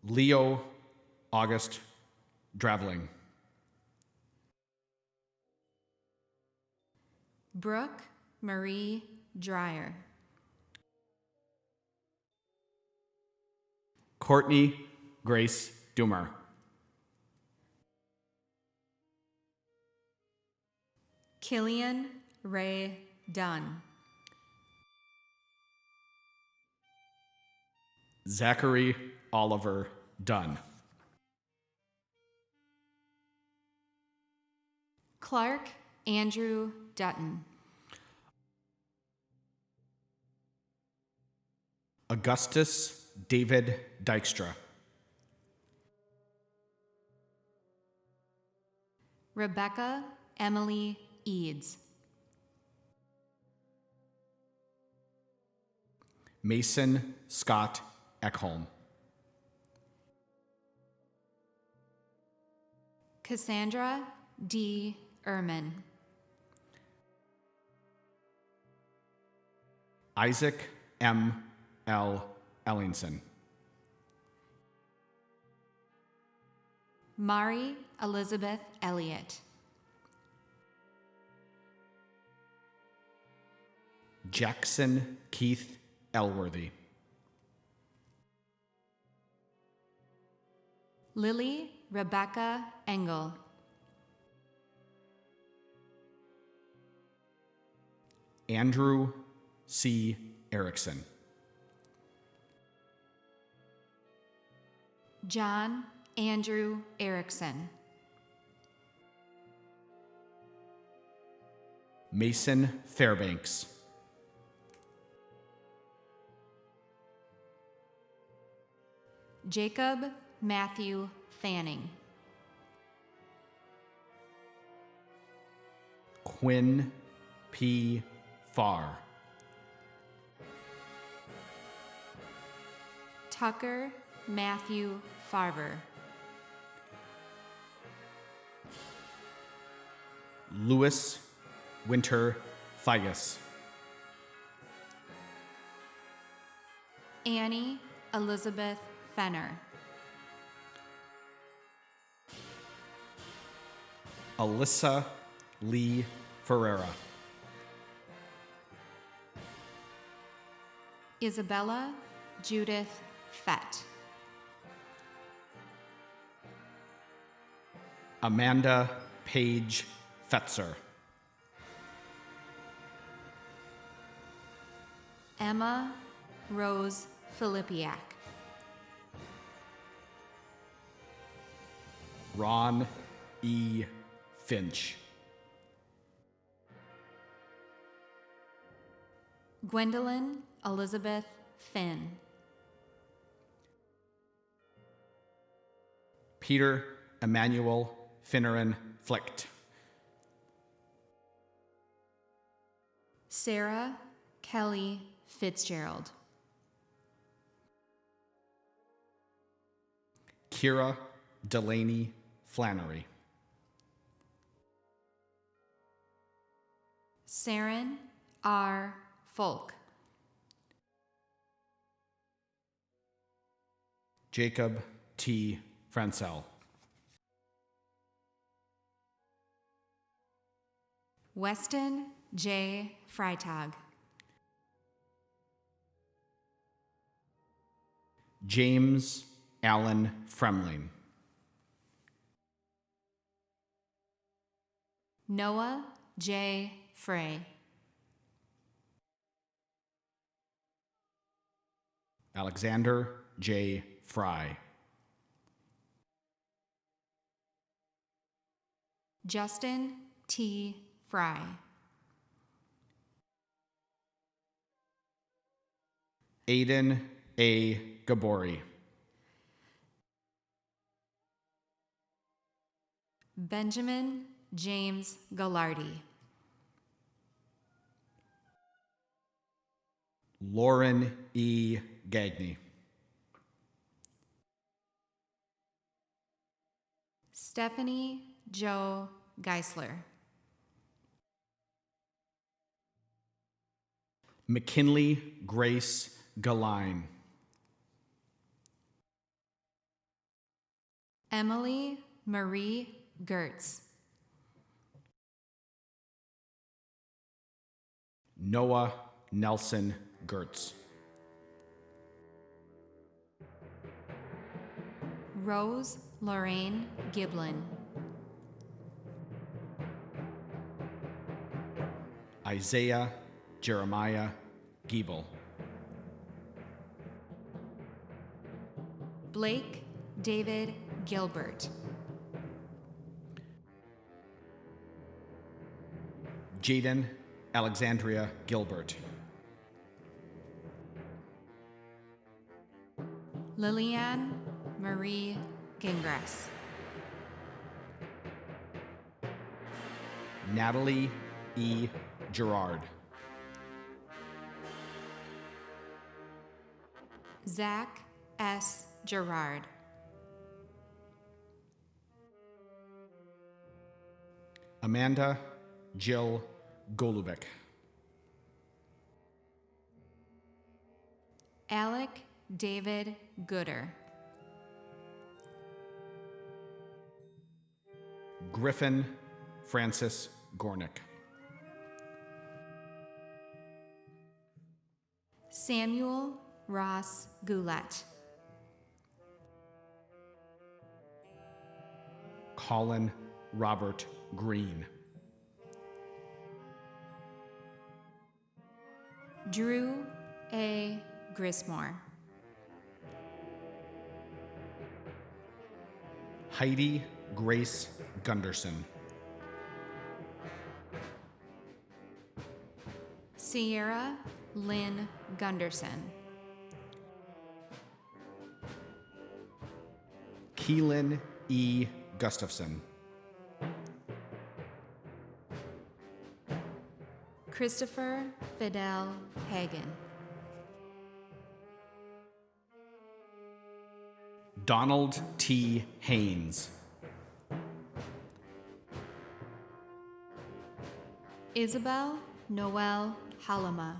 Leo August Draveling. Brooke Marie Dreyer. Courtney Grace Dumer. Killian Ray Dunn. Zachary Oliver Dunn. Clark Andrew Dutton. Augustus David Dykstra. Rebecca Emily Eads. Mason Scott Ekholm. Cassandra D. Ehrman. Isaac M. L. Ellingson. Mari Elizabeth Elliott. Jackson Keith Elworthy. Lily Rebecca Engel. Andrew C. Erickson. John Andrew Erickson. Mason Fairbanks. Jacob Matthew Fanning. Quinn P. Farr. Tucker Matthew Farver. Lewis Winter Figus. Annie Elizabeth Fenner. Alyssa Lee Ferreira. Isabella Judith Fett. Amanda Page Fetzer. Emma Rose Filipiak. Ron E. Finch. Gwendolyn Elizabeth Finn. Peter Emmanuel Finneran Flicht. Sarah Kelly Fitzgerald. Kira Delaney Flannery. Saren R. Folk. Jacob T. Francel. Weston J. Freitag. James Allen Fremling. Noah J. Frey. Alexander J. Fry. Justin T. Fry. Aiden A. Gabori. Benjamin James Gallardi. Lauren E. Gagney. Stephanie Jo Geisler. McKinley Grace Galine. Emily Marie Gertz. Noah Nelson Gertz. Rose Lorraine Giblin. Isaiah Jeremiah Giebel. Blake David Gilbert. Jaden Alexandria Gilbert. Liliane Marie Gingras. Natalie E. Gerard. Zach S. Gerard. Amanda Jill Golubek. Alec David Gooder. Griffin Francis Gornick. Samuel Ross Goulet. Colin Robert Green. Drew A. Grismore. Heidi Grace Gunderson. Sierra Lynn Gunderson. Keelan E. Gustafson. Christopher Fidel Hagen. Donald T. Haynes. Isabel Noel Halama.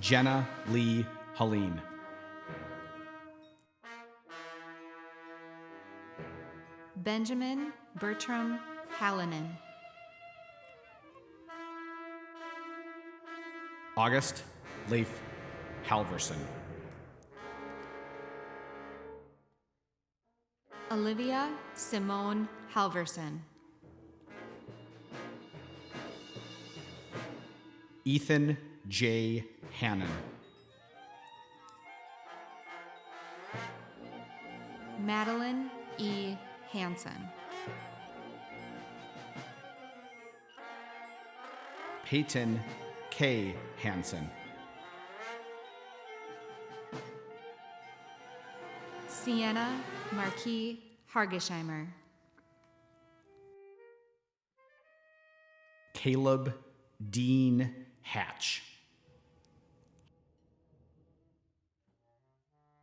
Jenna Lee Helene. Benjamin Bertram Hallinan. August Leif Halverson. Olivia Simone Halverson. Ethan J. Hannon. Madeline E. Hansen. Peyton K. Hansen. Sienna Marquis Hargesheimer. Caleb Dean Hatch.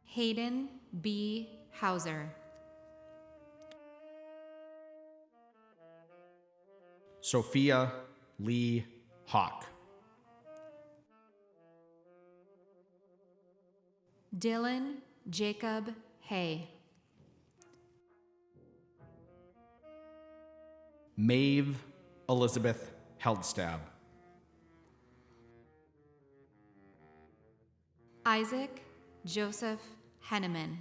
Hayden B. Hauser. Sophia Lee Hawk. Dylan Jacob Hay. Maeve Elizabeth Heldstab. Isaac Joseph Henneman.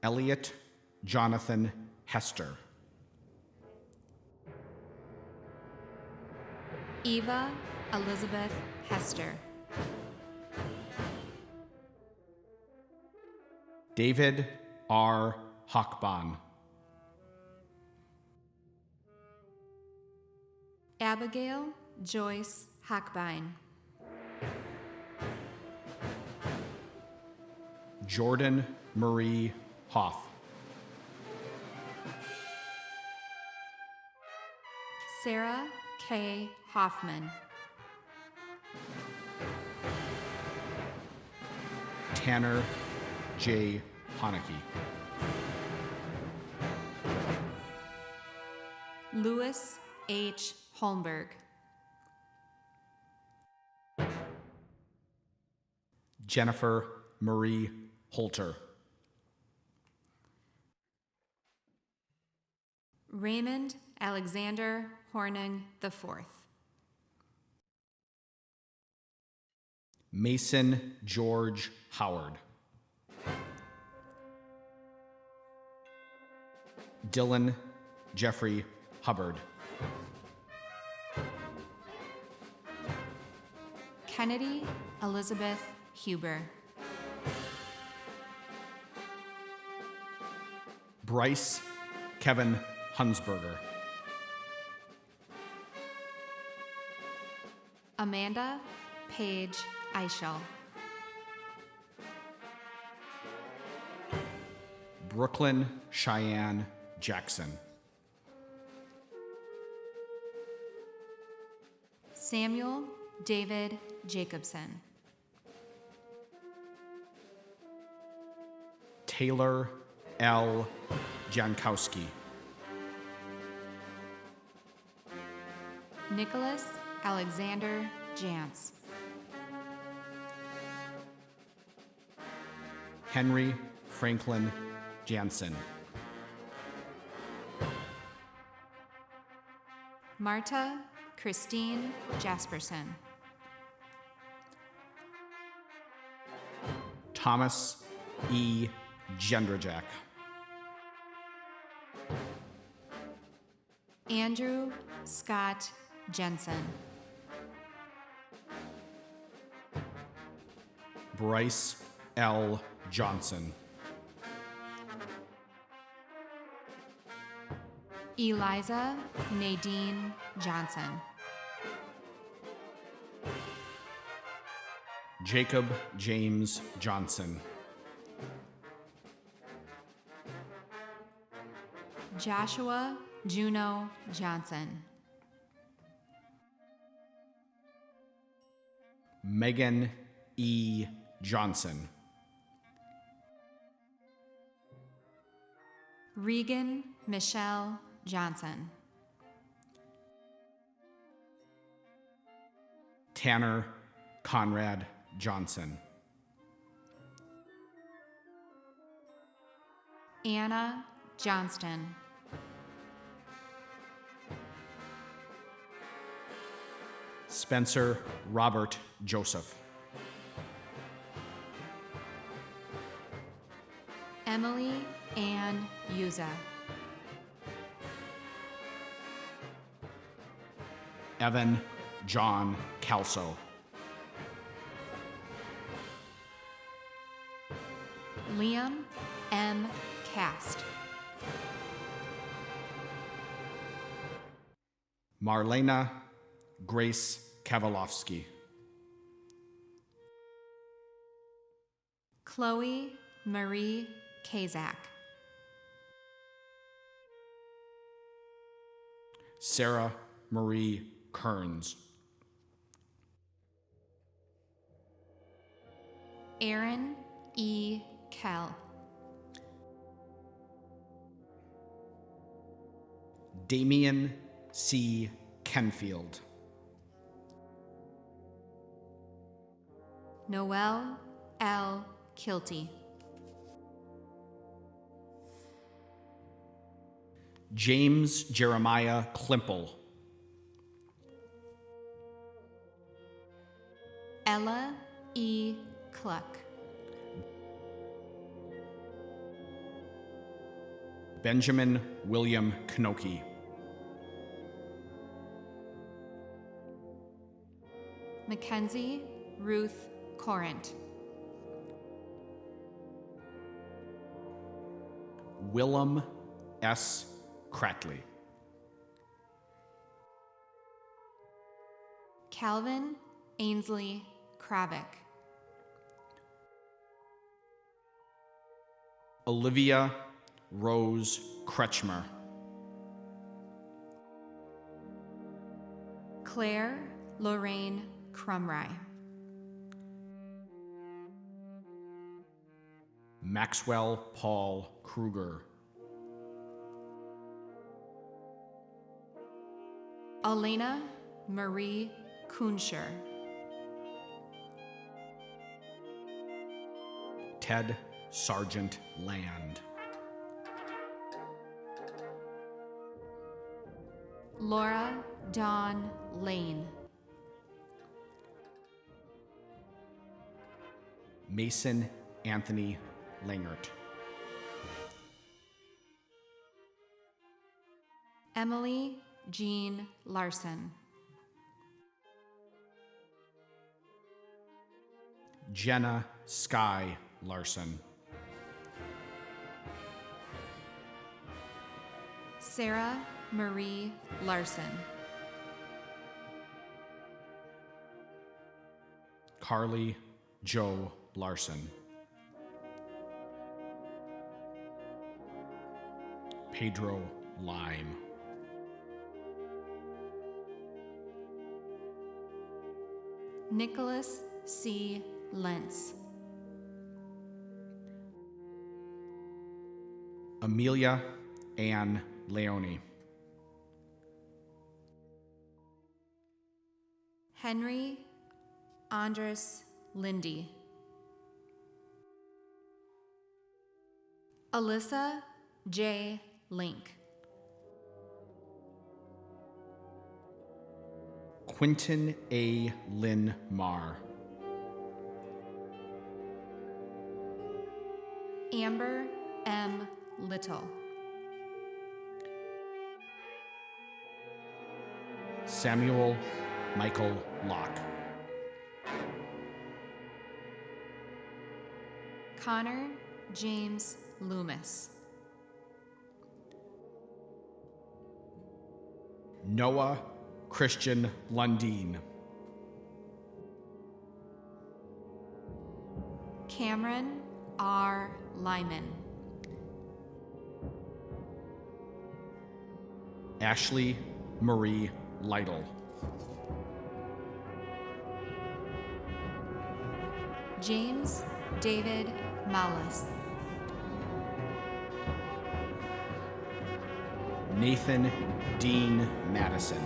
Elliot Jonathan Hester. Eva Elizabeth Hester. David R. Hochbahn. Abigail Joyce Hochbein. Jordan Marie Hoff. Sarah K. Hoffman. Tanner J. Haneke. Louis H. Holmberg. Jennifer Marie Holter. Raymond Alexander Horning IV. Mason George Howard. Dylan Jeffrey Hubbard. Kennedy Elizabeth Huber. Bryce Kevin Hunsberger. Amanda Paige Eichel. Brooklyn Cheyenne Jackson. Samuel David Jacobson. Taylor L. Jankowski. Nicholas Alexander Jantz. Henry Franklin Jansen. Marta Christine Jasperson. Thomas E. Gendrajak. Andrew Scott Jensen. Bryce L. Johnson. Eliza Nadine Johnson. Jacob James Johnson. Joshua Juno Johnson. Megan E. Johnson. Regan Michelle Johnson. Tanner Conrad Johnson. Anna Johnston. Spencer Robert Joseph. Emily Ann Yuza. Evan John Calso. Liam M. Cast. Marlena Grace Kavalowski. Chloe Marie Kazak. Sarah Marie Kearns. Aaron E. Kell. Damian C. Kenfield. Noel L. Kilty. James Jeremiah Klimple. Ella E. Cluck. Benjamin William Knoke. Mackenzie Ruth Corrent. Willem S. Cratley. Calvin Ainsley Kravick. Olivia Rose Kretschmer. Claire Lorraine Crumry. Maxwell Paul Kruger. Elena Marie Kunscher. Ted Sargent Land. Laura Dawn Lane. Mason Anthony Langert. Emily Jean Larson. Jenna Sky Larson. Sarah Marie Larson. Carly Joe Larson. Pedro Lime. Nicholas C. Lentz. Amelia Ann Leone. Henry Andres Lindy. Alyssa J. Link. Quinton A. Lynn Marr. Amber M. Little. Samuel Michael Locke. Connor James Loomis. Noah Christian Lundeen. Cameron R. Lyman. Ashley Marie Lytle. James David Mallis. Nathan Dean Madison.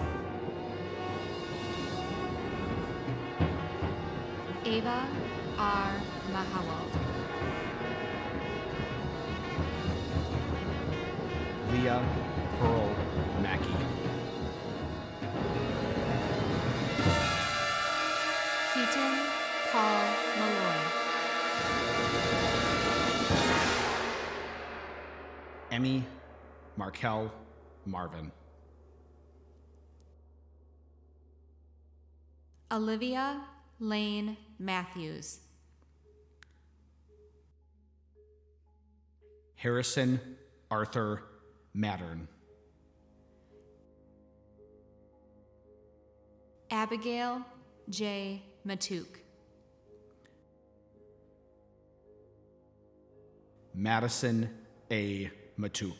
Ava R. Mahawald. Leah Pearl Mackey. Keaton Paul Malloy. Emmy Markel Marvin. Olivia Lane Matthews. Harrison Arthur Mattern. Abigail J. Matuk. Madison A. Matuk.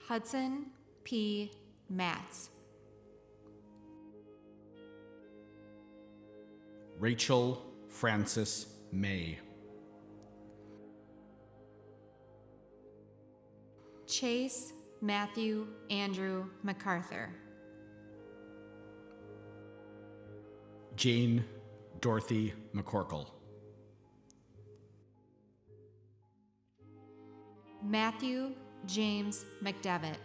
Hudson P. Matz. Rachel Frances May. Chase Matthew Andrew MacArthur. Jane Dorothy McCorkle. Matthew James McDevitt.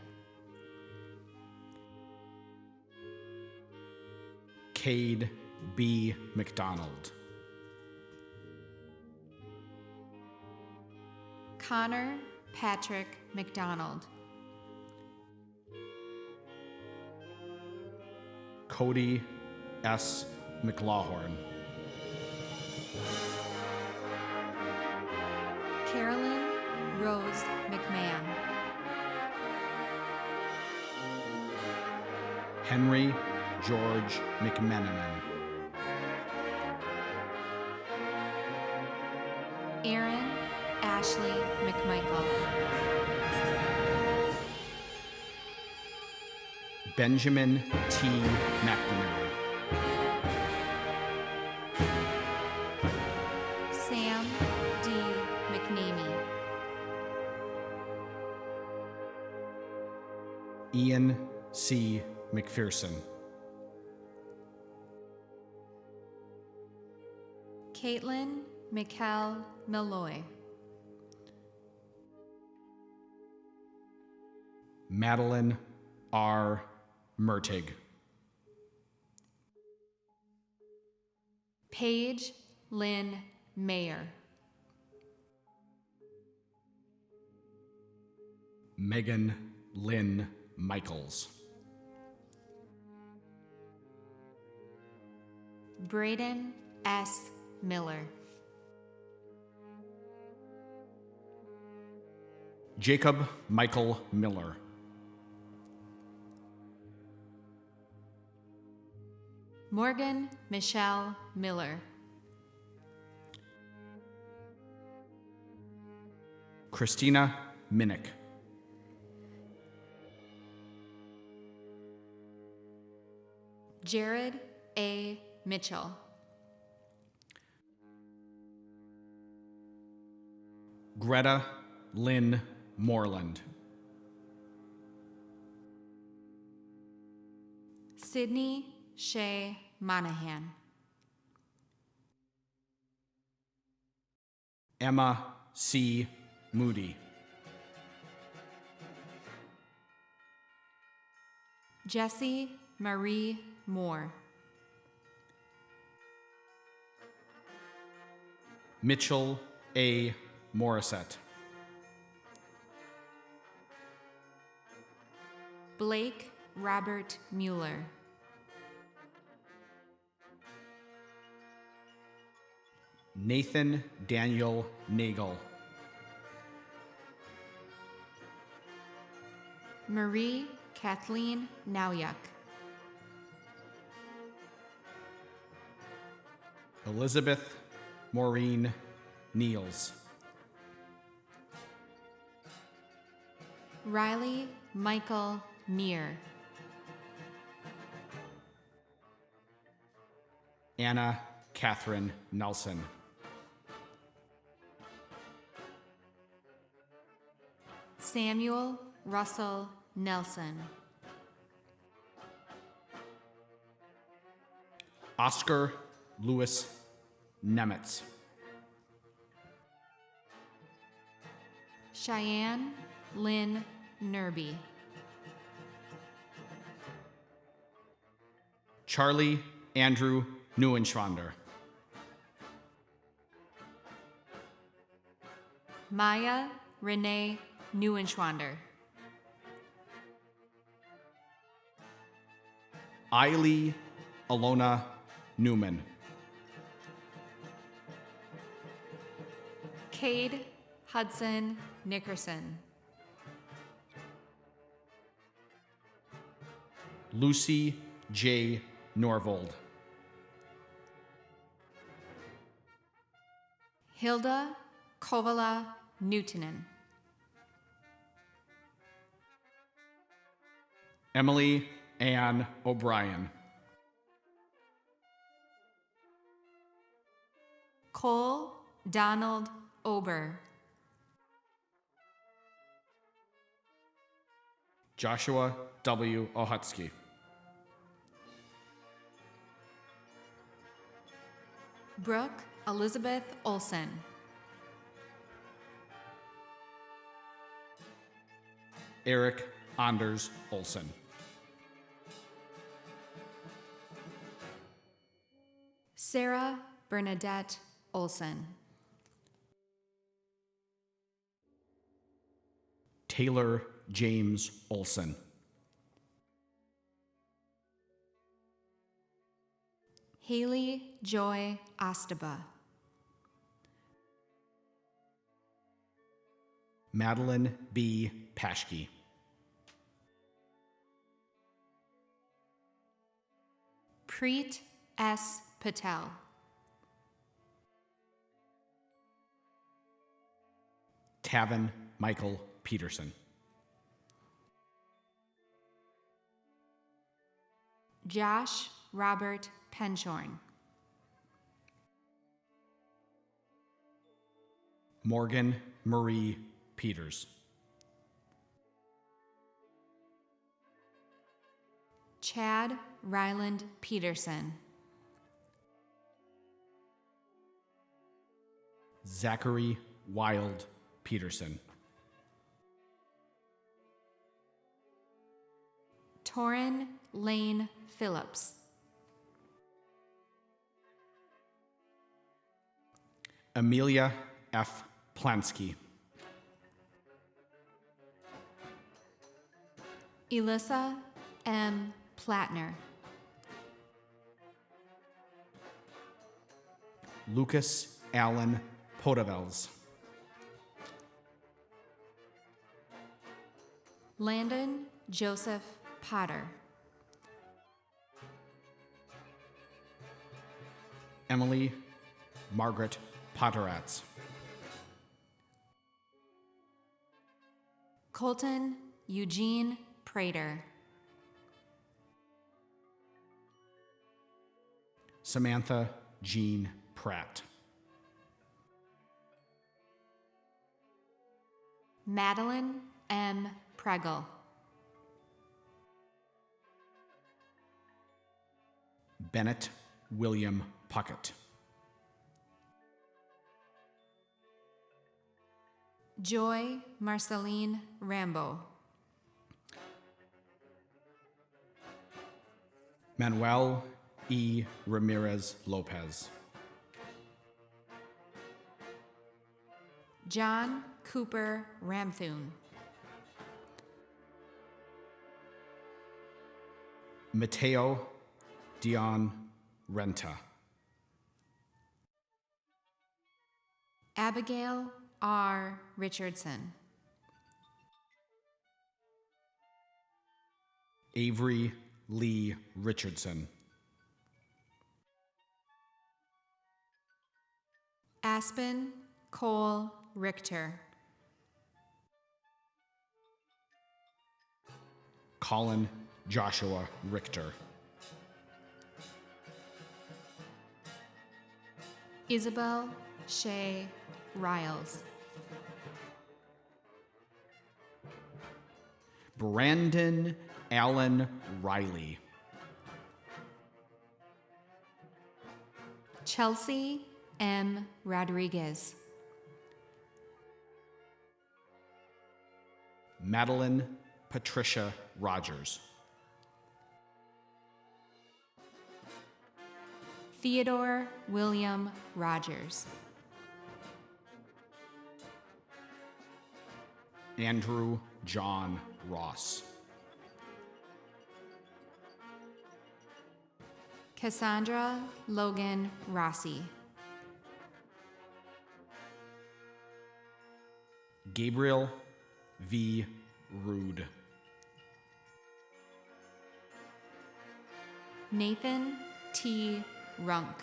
Cade B. McDonald. Connor Patrick McDonald. Cody S. McLaughlin. Carolyn Rose McMahon. Henry George McMenamin. Aaron Ashley McMichael. Benjamin T. McNamara. Sam D. McNamee. Ian C. McPherson. Caitlin Mikkel Malloy. Madeline R. Mertig. Paige Lynn Mayer. Megan Lynn Michaels. Braden S. Miller. Jacob Michael Miller. Morgan Michelle Miller. Christina Minnick. Jared A. Mitchell. Greta Lynn Moreland. Sydney Shea Monahan. Emma C. Moody. Jessie Marie Moore. Mitchell A. Morissette. Blake Robert Mueller. Nathan Daniel Nagel. Marie Kathleen Nauyuk. Elizabeth Maureen Niels. Riley Michael Neer. Anna Catherine Nelson. Samuel Russell Nelson. Oscar Louis Nemitz. Cheyenne Lynn Nerby. Charlie Andrew Neuenschwander. Maya Renee Neuenschwander. Eiley Alona Newman. Cade Hudson Nickerson. Lucy J. Norvold. Hilda Kovala Newtonen. Emily Ann O'Brien. Cole Donald Ober. Joshua W. Ohutsky. Brooke Elizabeth Olson. Eric Anders Olson. Sarah Bernadette Olson. Taylor James Olson. Haley Joy Ostaba. Madeline B. Paschke. Preet S. Patel. Tavin Michael Peterson. Josh Robert Penshorn. Morgan Marie Peters. Chad Ryland Peterson. Zachary Wild Peterson. Torrin Lane Phillips. Amelia F. Plansky. Elissa M. Plattner. Lucas Allen Podavels. Landon Joseph Potter. Emily Margaret Potteratz. Colton Eugene Prater. Samantha Jean Pratt. Madeline M. Pregel. Bennett William Puckett. Joy Marceline Rambo. Manuel E. Ramirez Lopez. John Cooper Ramthune. Mateo Dion Renta. Abigail R. Richardson. Avery Lee Richardson. Aspen Cole Richter. Colin Joshua Richter. Isabel Shea Riles. Brandon Allen Riley. Chelsea M. Rodriguez. Madeline Patricia Rogers. Theodore William Rogers. Andrew John Ross. Cassandra Logan Rossi. Gabriel V. Rude. Nathan T. Runk.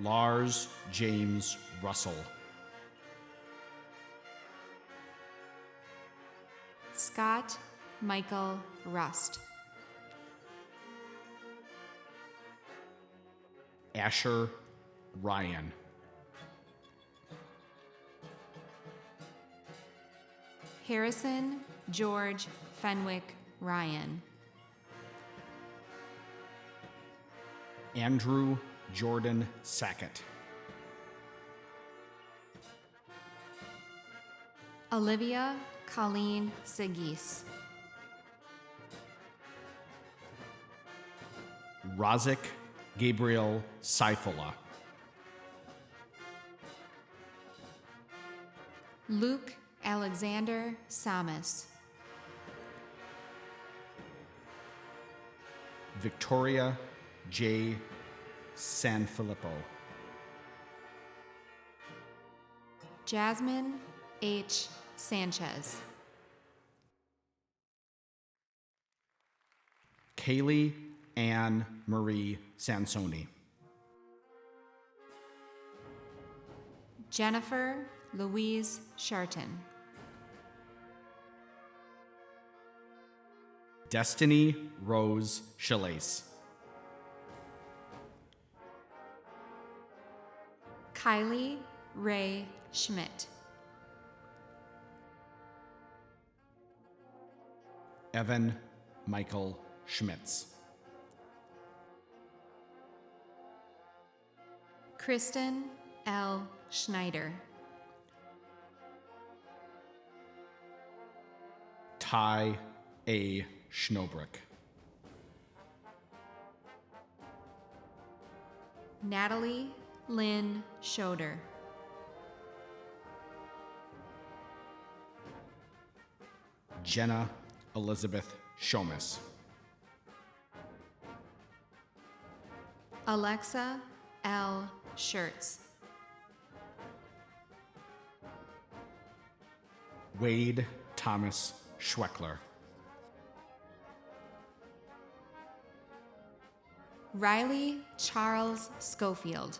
Lars James Russell. Scott Michael Rust. Asher Ryan. Harrison George Fenwick Ryan. Andrew Jordan Sackett. Olivia Colleen Sigis. Razik Gabriel Seifola. Luke Alexander Samus. Victoria J. Sanfilippo. Jasmine H. Sanchez. Kaylee Ann Marie Sansoni. Jennifer Louise Sharton. Destiny Rose Chalace. Kylie Ray Schmidt. Evan Michael Schmitz. Kristen L. Schneider. Ty A. Schnobrick. Natalie Lynn Schoder. Jenna Elizabeth Shomas. Alexa L. Schertz. Wade Thomas Schweckler. Riley Charles Schofield.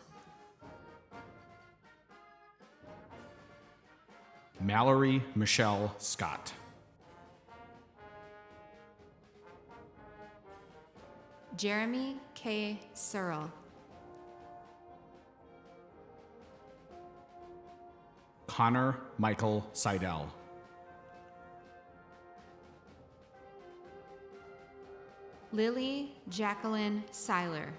Mallory Michelle Scott. Jeremy K. Searle. Connor Michael Seidel. Lily Jacqueline Seiler.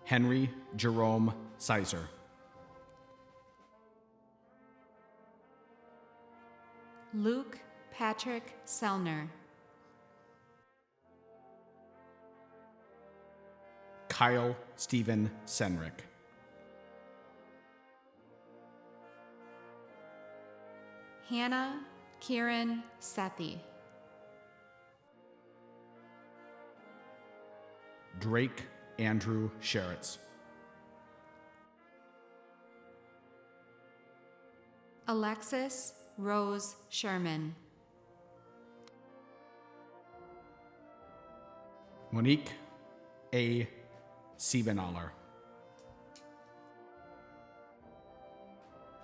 Henry Jerome Sizer. Luke Patrick Selner. Kyle Stephen Senrick. Hannah Kieran Sethi. Drake Andrew Sheritz. Alexis Rose Sherman. Monique A. Siebenaller.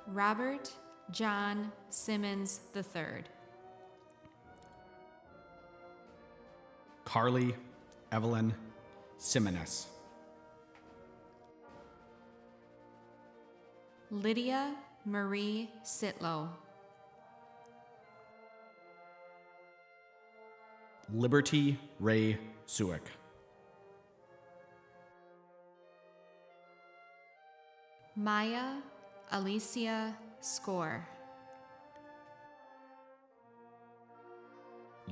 Robert John Simmons III. Carly Evelyn Simones. Lydia Marie Sitlow. Liberty Ray Suick. Maya Alicia Score.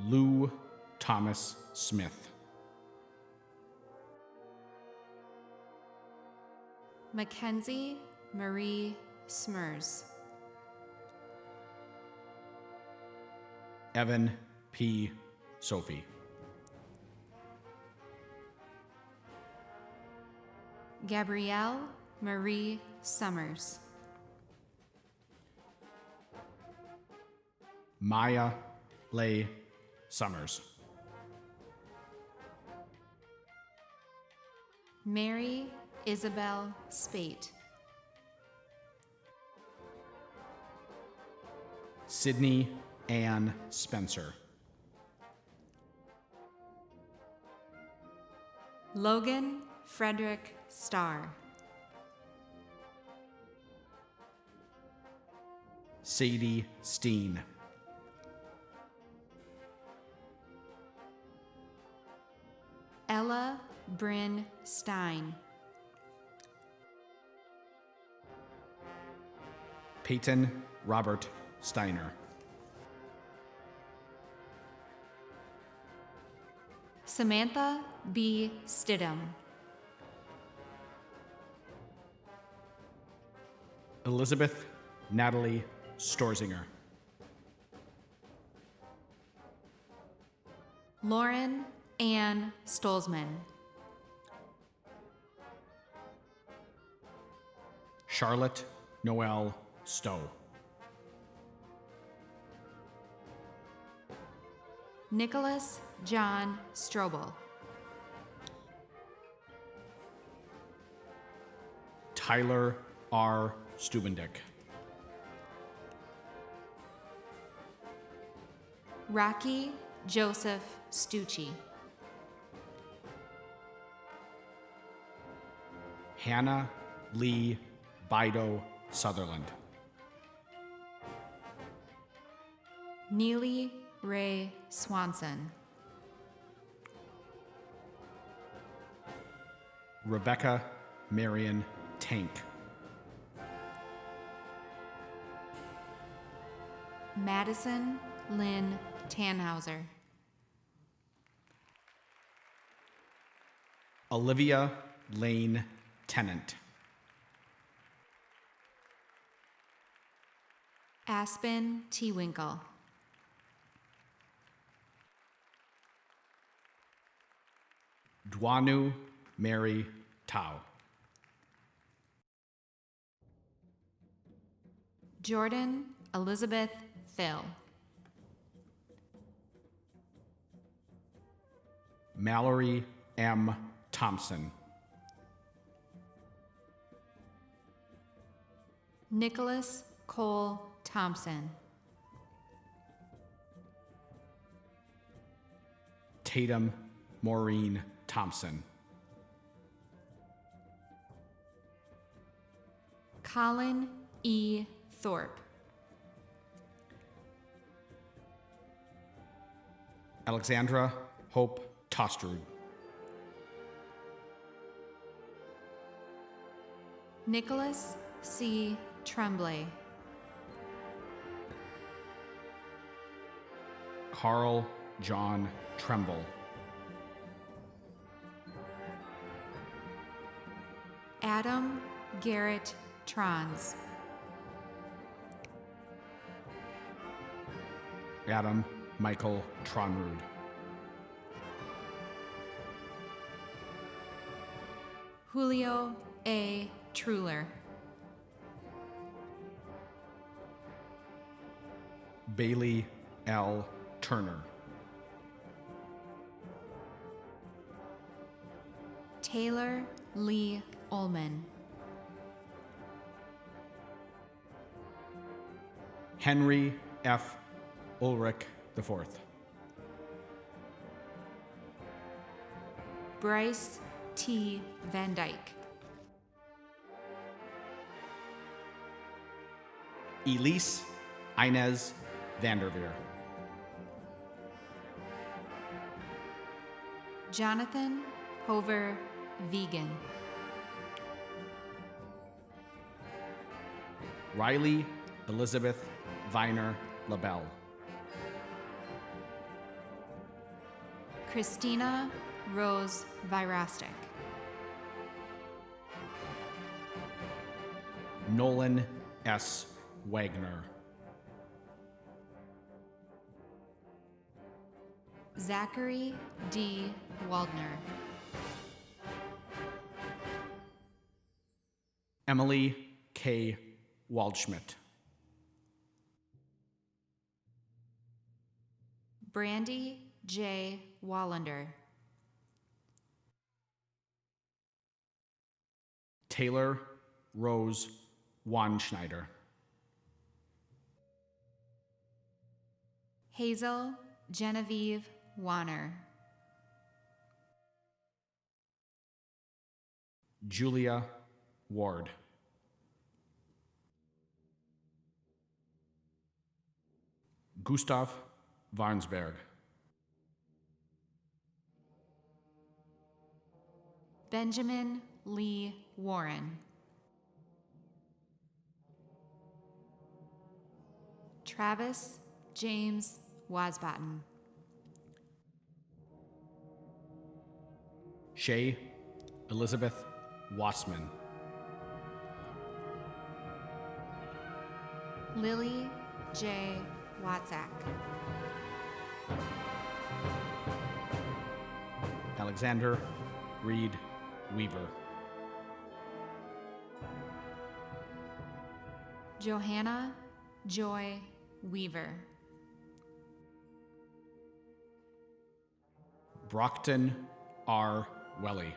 Lou Thomas Smith. Mackenzie Marie Smers. Evan P. Sophie. Gabrielle Marie Summers. Maya Leigh Summers. Mary Isabel Spate. Sydney Ann Spencer. Logan Frederick Starr. Sadie Steen. Ella Bryn Stein. Peyton Robert Steiner. Samantha B. Stidham. Elizabeth Natalie Storzinger. Lauren Ann Stolzman. Charlotte Noel Stowe. Nicholas John Strobel. Tyler R. Stubendick. Rocky Joseph Stucci. Hannah Lee Bido Sutherland. Neely Ray Swanson. Rebecca Marion Tank. Madison Lynn Tannhauser. Olivia Lane Tennant. Aspen T. Winkle. Dwanu Mary Tao. Jordan Elizabeth Phil. Mallory M. Thompson. Nicholas Cole Thompson. Tatum Maureen Thompson. Colin E. Thorpe. Alexandra Hope Tostrud. Nicholas C. Tremblay. Carl John Tremble. Adam Garrett Trons. Adam Michael Tronrud. Julio A. Truler. Bailey L. Turner. Taylor Lee Ullman. Henry F. Ulrich IV. Bryce T. Van Dyke. Elise Inez Vanderveer. Jonathan Hover Vegan. Riley Elizabeth Viner LaBelle. Christina Rose Virastic. Nolan S. Wagner. Zachary D. Waldner. Emily K. Waldschmidt. Brandy J. Wallander. Taylor Rose Wanschneider. Hazel Genevieve Wanner. Julia Ward. Gustav Varnsberg. Benjamin Lee Warren. Travis James Wasbatten. Shay Elizabeth Wassman. Lily J. Watzak. Alexander Reed Weaver. Johanna Joy Weaver. Brockton R. Welly.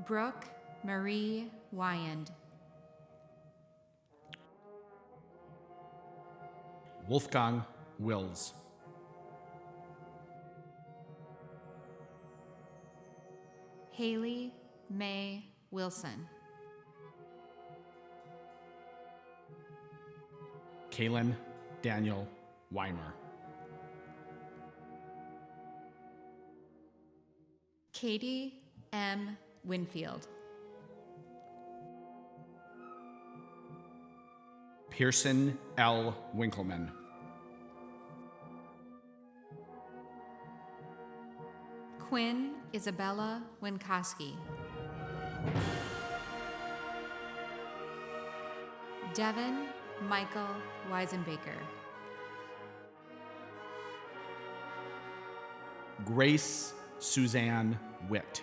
Brooke Marie Wyand. Wolfgang Wills. Haley May Wilson. Kalen Daniel Weimer. Katie M. Winfield. Pearson L. Winkleman. Quinn Isabella Winkowski. Devin Michael Weisenbaker. Grace Suzanne Witt.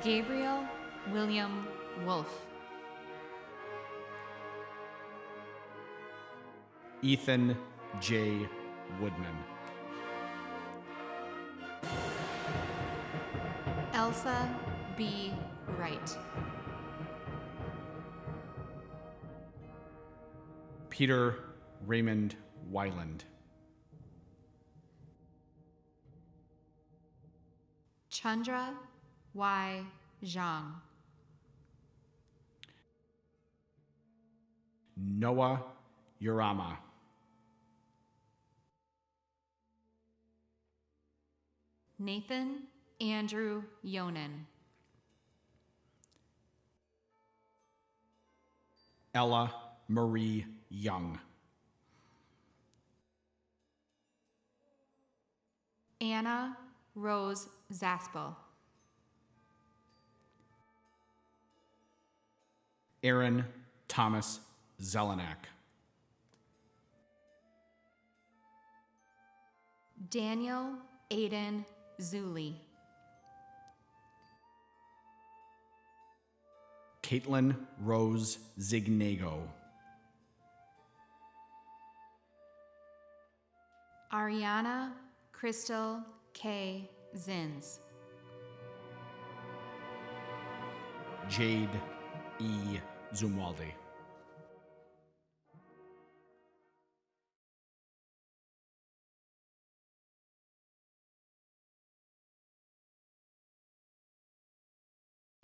Gabriel William Wolf. Ethan J. Woodman. Elsa B. Wright. Peter Raymond Weiland. Chandra Y. Zhang. Noah Urama. Nathan Andrew Yonan. Ella Marie Young. Anna Rose Zaspel. Aaron Thomas Zelenak. Daniel Aiden Zuli. Caitlin Rose Zignago. Ariana Crystal K. Zins. Jade E. Zumwalde.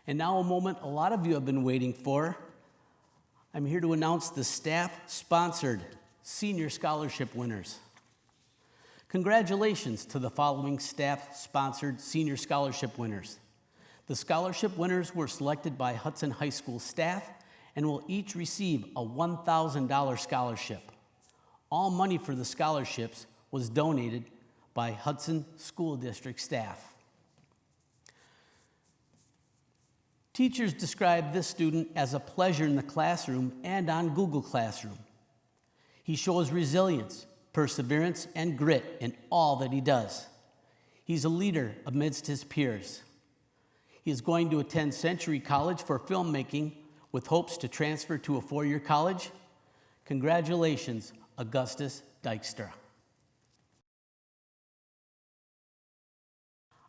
And now a moment a lot of you have been waiting for. I'm here to announce the staff-sponsored senior scholarship winners. Congratulations to the following staff-sponsored senior scholarship winners. The scholarship winners were selected by Hudson High School staff and will each receive a $1,000 scholarship. All money for the scholarships was donated by Hudson School District staff. Teachers describe this student as a pleasure in the classroom and on Google Classroom. He shows resilience, perseverance, and grit in all that he does. He's a leader amidst his peers. He is going to attend Century College for filmmaking with hopes to transfer to a four-year college. Congratulations, Augustus Dykstra.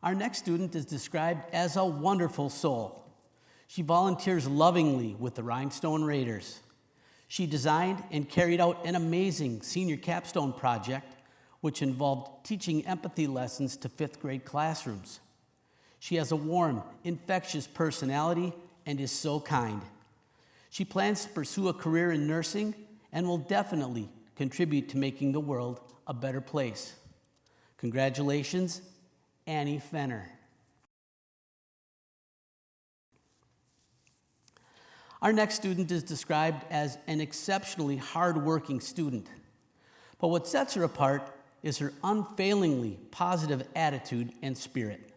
Our next student is described as a wonderful soul. She volunteers lovingly with the Rhinestone Raiders. She designed and carried out an amazing senior capstone project, which involved teaching empathy lessons to 5th grade classrooms. She has a warm, infectious personality and is so kind. She plans to pursue a career in nursing and will definitely contribute to making the world a better place. Congratulations, Annie Fenner. Our next student is described as an exceptionally hardworking student. But what sets her apart is her unfailingly positive attitude and spirit.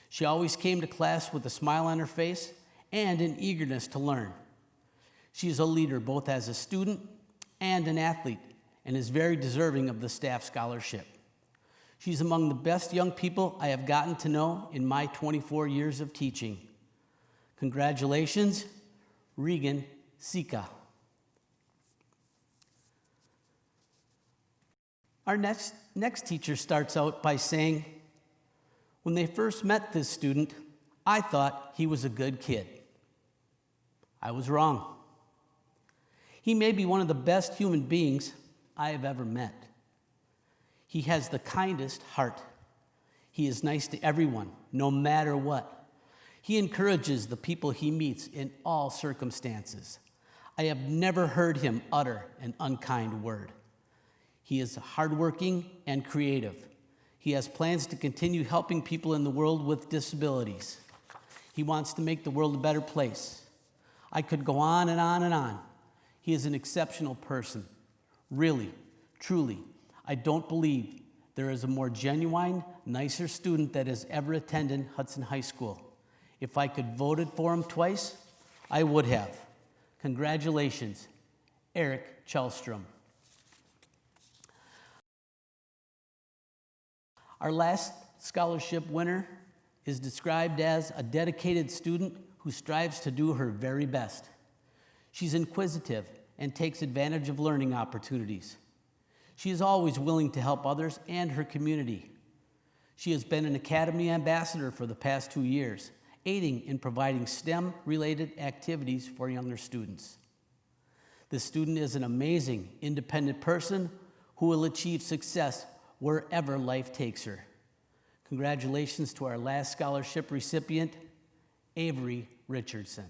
She always came to class with a smile on her face and an eagerness to learn. She is a leader both as a student and an athlete and is very deserving of the staff scholarship. She's among the best young people I have gotten to know in my 24 years of teaching. Congratulations, Regan Sika. Our next teacher starts out by saying, when they first met this student, I thought he was a good kid. I was wrong. He may be one of the best human beings I have ever met. He has the kindest heart. He is nice to everyone, no matter what. He encourages the people he meets in all circumstances. I have never heard him utter an unkind word. He is hardworking and creative. He has plans to continue helping people in the world with disabilities. He wants to make the world a better place. I could go on and on and on. He is an exceptional person. Really, truly, I don't believe there is a more genuine, nicer student that has ever attended Hudson High School. If I could voted for him twice, I would have. Congratulations, Eric Chelstrom. Our last scholarship winner is described as a dedicated student who strives to do her very best. She's inquisitive and takes advantage of learning opportunities. She is always willing to help others and her community. She has been an Academy Ambassador for the past 2 years, aiding in providing STEM-related activities for younger students. This student is an amazing, independent person who will achieve success wherever life takes her. Congratulations to our last scholarship recipient, Avery Richardson.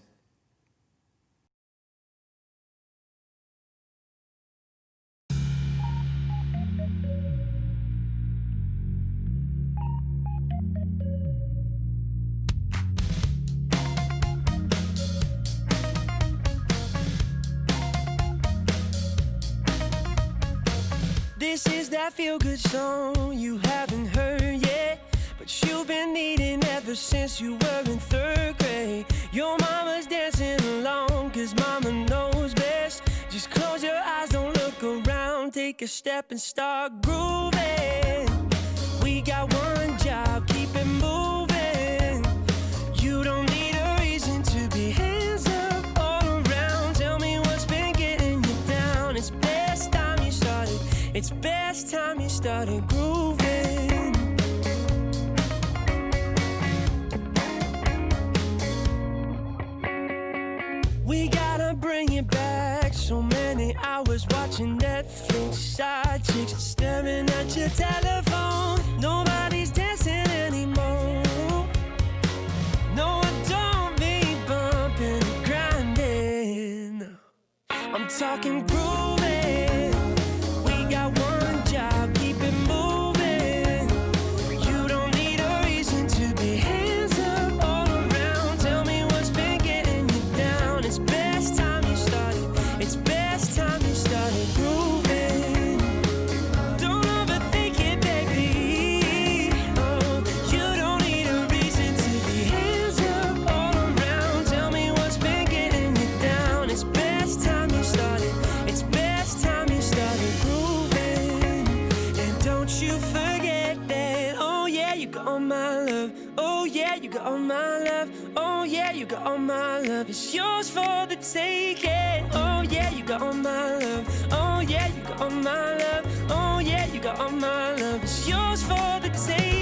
This is that feel-good song you haven't heard yet, but you've been needing ever since you were in 3rd grade. Your mama's dancing along, 'cause mama knows best. Just close your eyes, don't look around. Take a step and start grooving. We got one job, keep it moving. You don't need a reason to be hands up all around. Tell me what's been getting you down. It's best time you started. It's best time you started grooving. We gotta bring it back. So many hours watching Netflix. Side chicks staring at your telephone. Nobody's dancing anymore. No, I don't mean bumping and grinding. I'm talking grooving. All my love, oh yeah, you got all my love. It's yours for the taking. Oh yeah, you got all my love. Oh yeah, you got all my love. Oh yeah, you got all my love. It's yours for the taking.